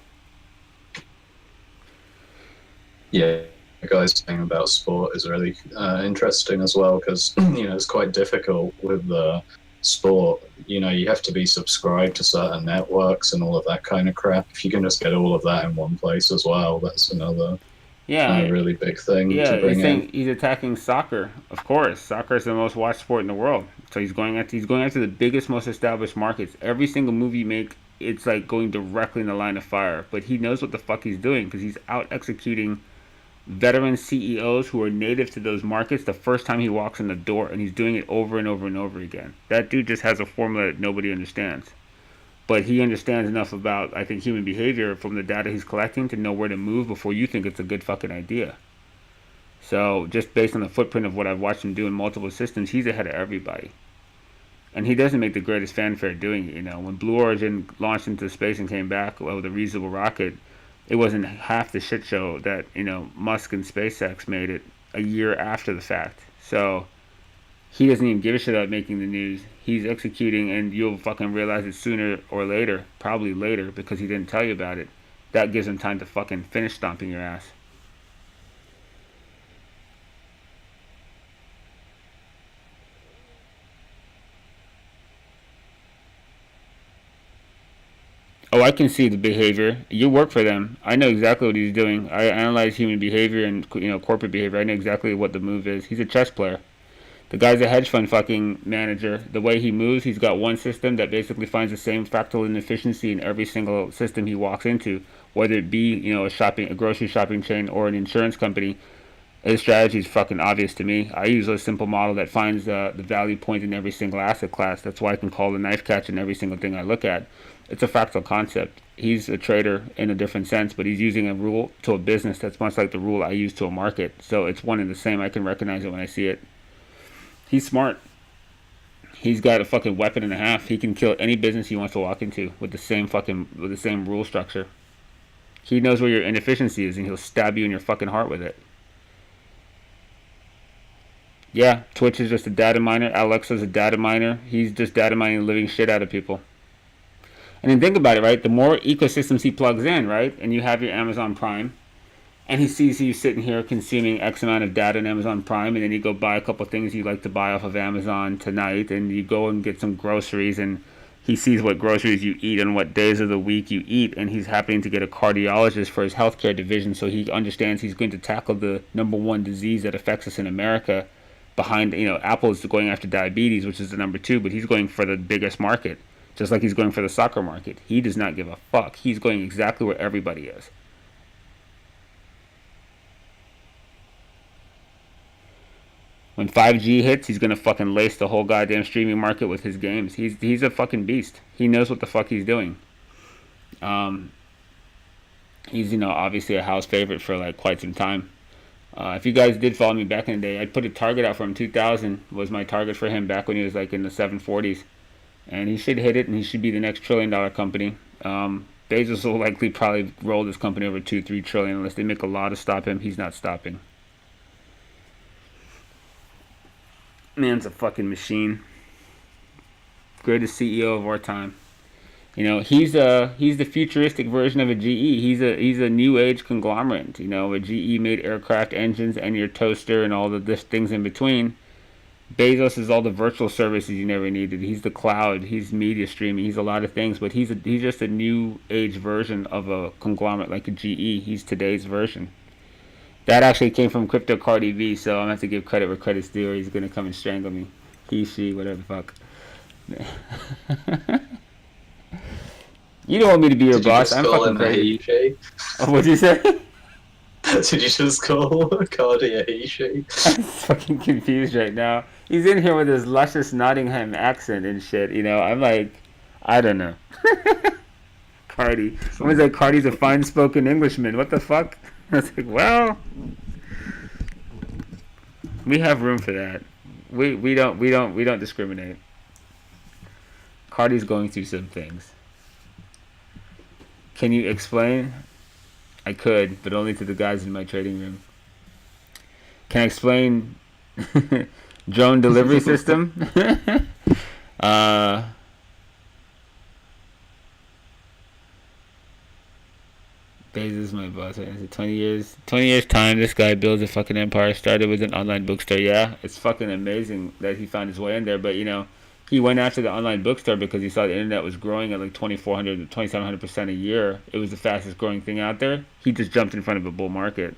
Yeah, the guy's saying about sport is really interesting as well, because, it's quite difficult with the sport. You have to be subscribed to certain networks and all of that kind of crap. If you can just get all of that in one place as well, that's another really big thing to bring in. He's attacking soccer. Of course, soccer is the most watched sport in the world. So he's going after the biggest, most established markets. Every single movie you make, it's like going directly in the line of fire. But he knows what the fuck he's doing, because he's out executing veteran CEOs who are native to those markets the first time he walks in the door, and he's doing it over and over and over again. That dude just has a formula that nobody understands. But he understands enough about, I think, human behavior from the data he's collecting to know where to move before you think it's a good fucking idea. So, just based on the footprint of what I've watched him do in multiple systems, he's ahead of everybody. And he doesn't make the greatest fanfare doing it. When Blue Origin launched into space and came back with a reusable rocket, it wasn't half the shit show that, Musk and SpaceX made it a year after the fact. So he doesn't even give a shit about making the news. He's executing, and you'll fucking realize it sooner or later, probably later, because he didn't tell you about it. That gives him time to fucking finish stomping your ass. Oh, I can see the behavior. You work for them. I know exactly what he's doing. I analyze human behavior and corporate behavior. I know exactly what the move is. He's a chess player. The guy's a hedge fund fucking manager. The way he moves, he's got one system that basically finds the same fractal inefficiency in every single system he walks into, whether it be a grocery shopping chain or an insurance company. His strategy is fucking obvious to me. I use a simple model that finds the value point in every single asset class. That's why I can call the knife catch in every single thing I look at. It's a fractal concept. He's a trader in a different sense, but he's using a rule to a business that's much like the rule I use to a market. So it's one and the same. I can recognize it when I see it. He's smart. He's got a fucking weapon and a half. He can kill any business he wants to walk into with the same rule structure. He knows where your inefficiency is, and he'll stab you in your fucking heart with it. Yeah, Twitch is just a data miner. Alexa's a data miner. He's just data mining the living shit out of people. And then think about it, right? The more ecosystems he plugs in, right? And you have your Amazon Prime, and he sees you sitting here consuming X amount of data in Amazon Prime, and then you go buy a couple things you like to buy off of Amazon tonight, and you go and get some groceries, and he sees what groceries you eat and what days of the week you eat, and he's happening to get a cardiologist for his healthcare division, so he understands he's going to tackle the number one disease that affects us in America. Behind, Apple is going after diabetes, which is the number 2, but he's going for the biggest market, just like he's going for the soccer market. He does not give a fuck. He's going exactly where everybody is. When 5G hits, he's gonna fucking lace the whole goddamn streaming market with his games. He's a fucking beast. He knows what the fuck he's doing. He's obviously a house favorite for like quite some time. If you guys did follow me back in the day, I put a target out for him. 2000 was my target for him back when he was like in the 740s, and he should hit it, and he should be the next $1 trillion company. Bezos will likely probably roll this company over 2-3 trillion unless they make a law to stop him. He's not stopping. Man's a fucking machine. Greatest CEO of our time. He's the futuristic version of a GE. He's a new age conglomerate. A GE made aircraft engines and your toaster and all the things in between. Bezos is all the virtual services you never needed. He's the cloud. He's media streaming. He's a lot of things, but he's just a new age version of a conglomerate like a GE. He's today's version. That actually came from Crypto Cardi V, so I'm gonna have to give credit where credit's due, or he's gonna come and strangle me. He, she, whatever the fuck. You don't want me to be your boss. I'm fucking crazy. Oh, what'd you say? Did you just call Cardi a he, she? I'm fucking confused right now. He's in here with his luscious Nottingham accent and shit. I'm like, I don't know. Cardi. I was like, Cardi's a fine-spoken Englishman. What the fuck? I was like, well, we have room for that. We don't discriminate. Cardi's going through some things. Can you explain? I could, but only to the guys in my trading room. Can I explain drone delivery system? Bezos, my boss. Right? 20 years time, this guy builds a fucking empire. Started with an online bookstore. Yeah, it's fucking amazing that he found his way in there. But he went after the online bookstore because he saw the internet was growing at like 2,400 to 2,700% a year. It was the fastest growing thing out there. He just jumped in front of a bull market.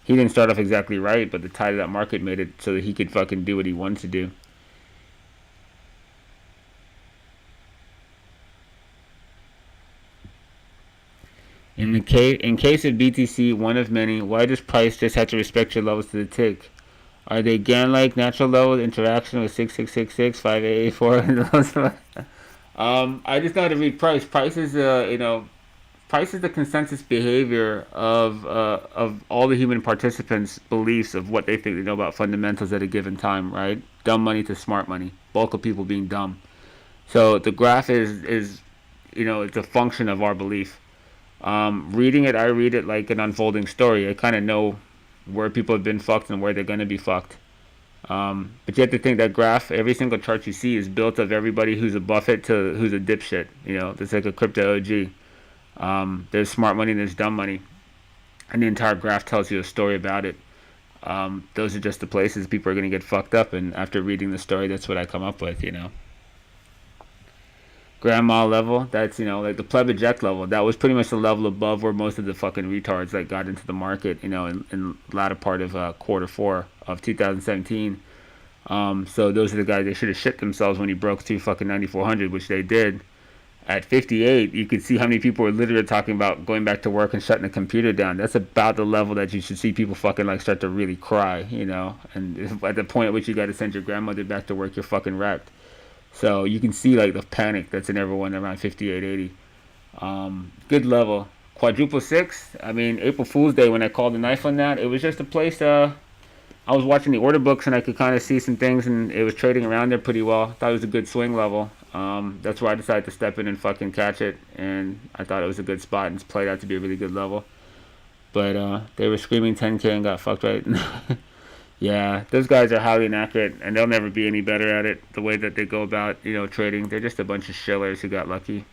He didn't start off exactly right, but the tide of that market made it so that he could fucking do what he wanted to do. In case of BTC, one of many, why does price just have to respect your levels to the tick? Are they GAN-like natural levels, interaction with 6666, 5884? I just know how to read price. Price is price is the consensus behavior of all the human participants' beliefs of what they think they know about fundamentals at a given time, right? Dumb money to smart money. Bulk of people being dumb. So the graph is it's a function of our belief. Reading it, I read it like an unfolding story. I kind of know where people have been fucked and where they're going to be fucked. But you have to think that graph, every single chart you see is built of everybody who's a Buffett to who's a dipshit. There's like a crypto OG. There's smart money and there's dumb money. And the entire graph tells you a story about it. Those are just the places people are going to get fucked up. And after reading the story, that's what I come up with, Grandma level, that's, like the pleb eject level. That was pretty much the level above where most of the fucking retards like got into the market, in the latter part of quarter 4 of 2017. So those are the guys that should have shit themselves when he broke through fucking 9,400, which they did. At 58, you could see how many people were literally talking about going back to work and shutting the computer down. That's about the level that you should see people fucking like start to really cry, you know. And at the point at which you got to send your grandmother back to work, you're fucking wrecked. So you can see like the panic that's in everyone around 58, 80. Good level. Quadruple six. I mean, April Fool's Day when I called the knife on that, it was just a place. I was watching the order books and I could kind of see some things, and it was trading around there pretty well. Thought it was a good swing level. That's where I decided to step in and fucking catch it, and I thought it was a good spot, and it's played out to be a really good level. But they were screaming 10K and got fucked right. Yeah, those guys are highly inaccurate, and they'll never be any better at it. The way that they go about, you know, trading, they're just a bunch of shillers who got lucky.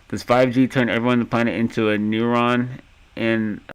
Does 5G turn everyone on the planet into a neuron in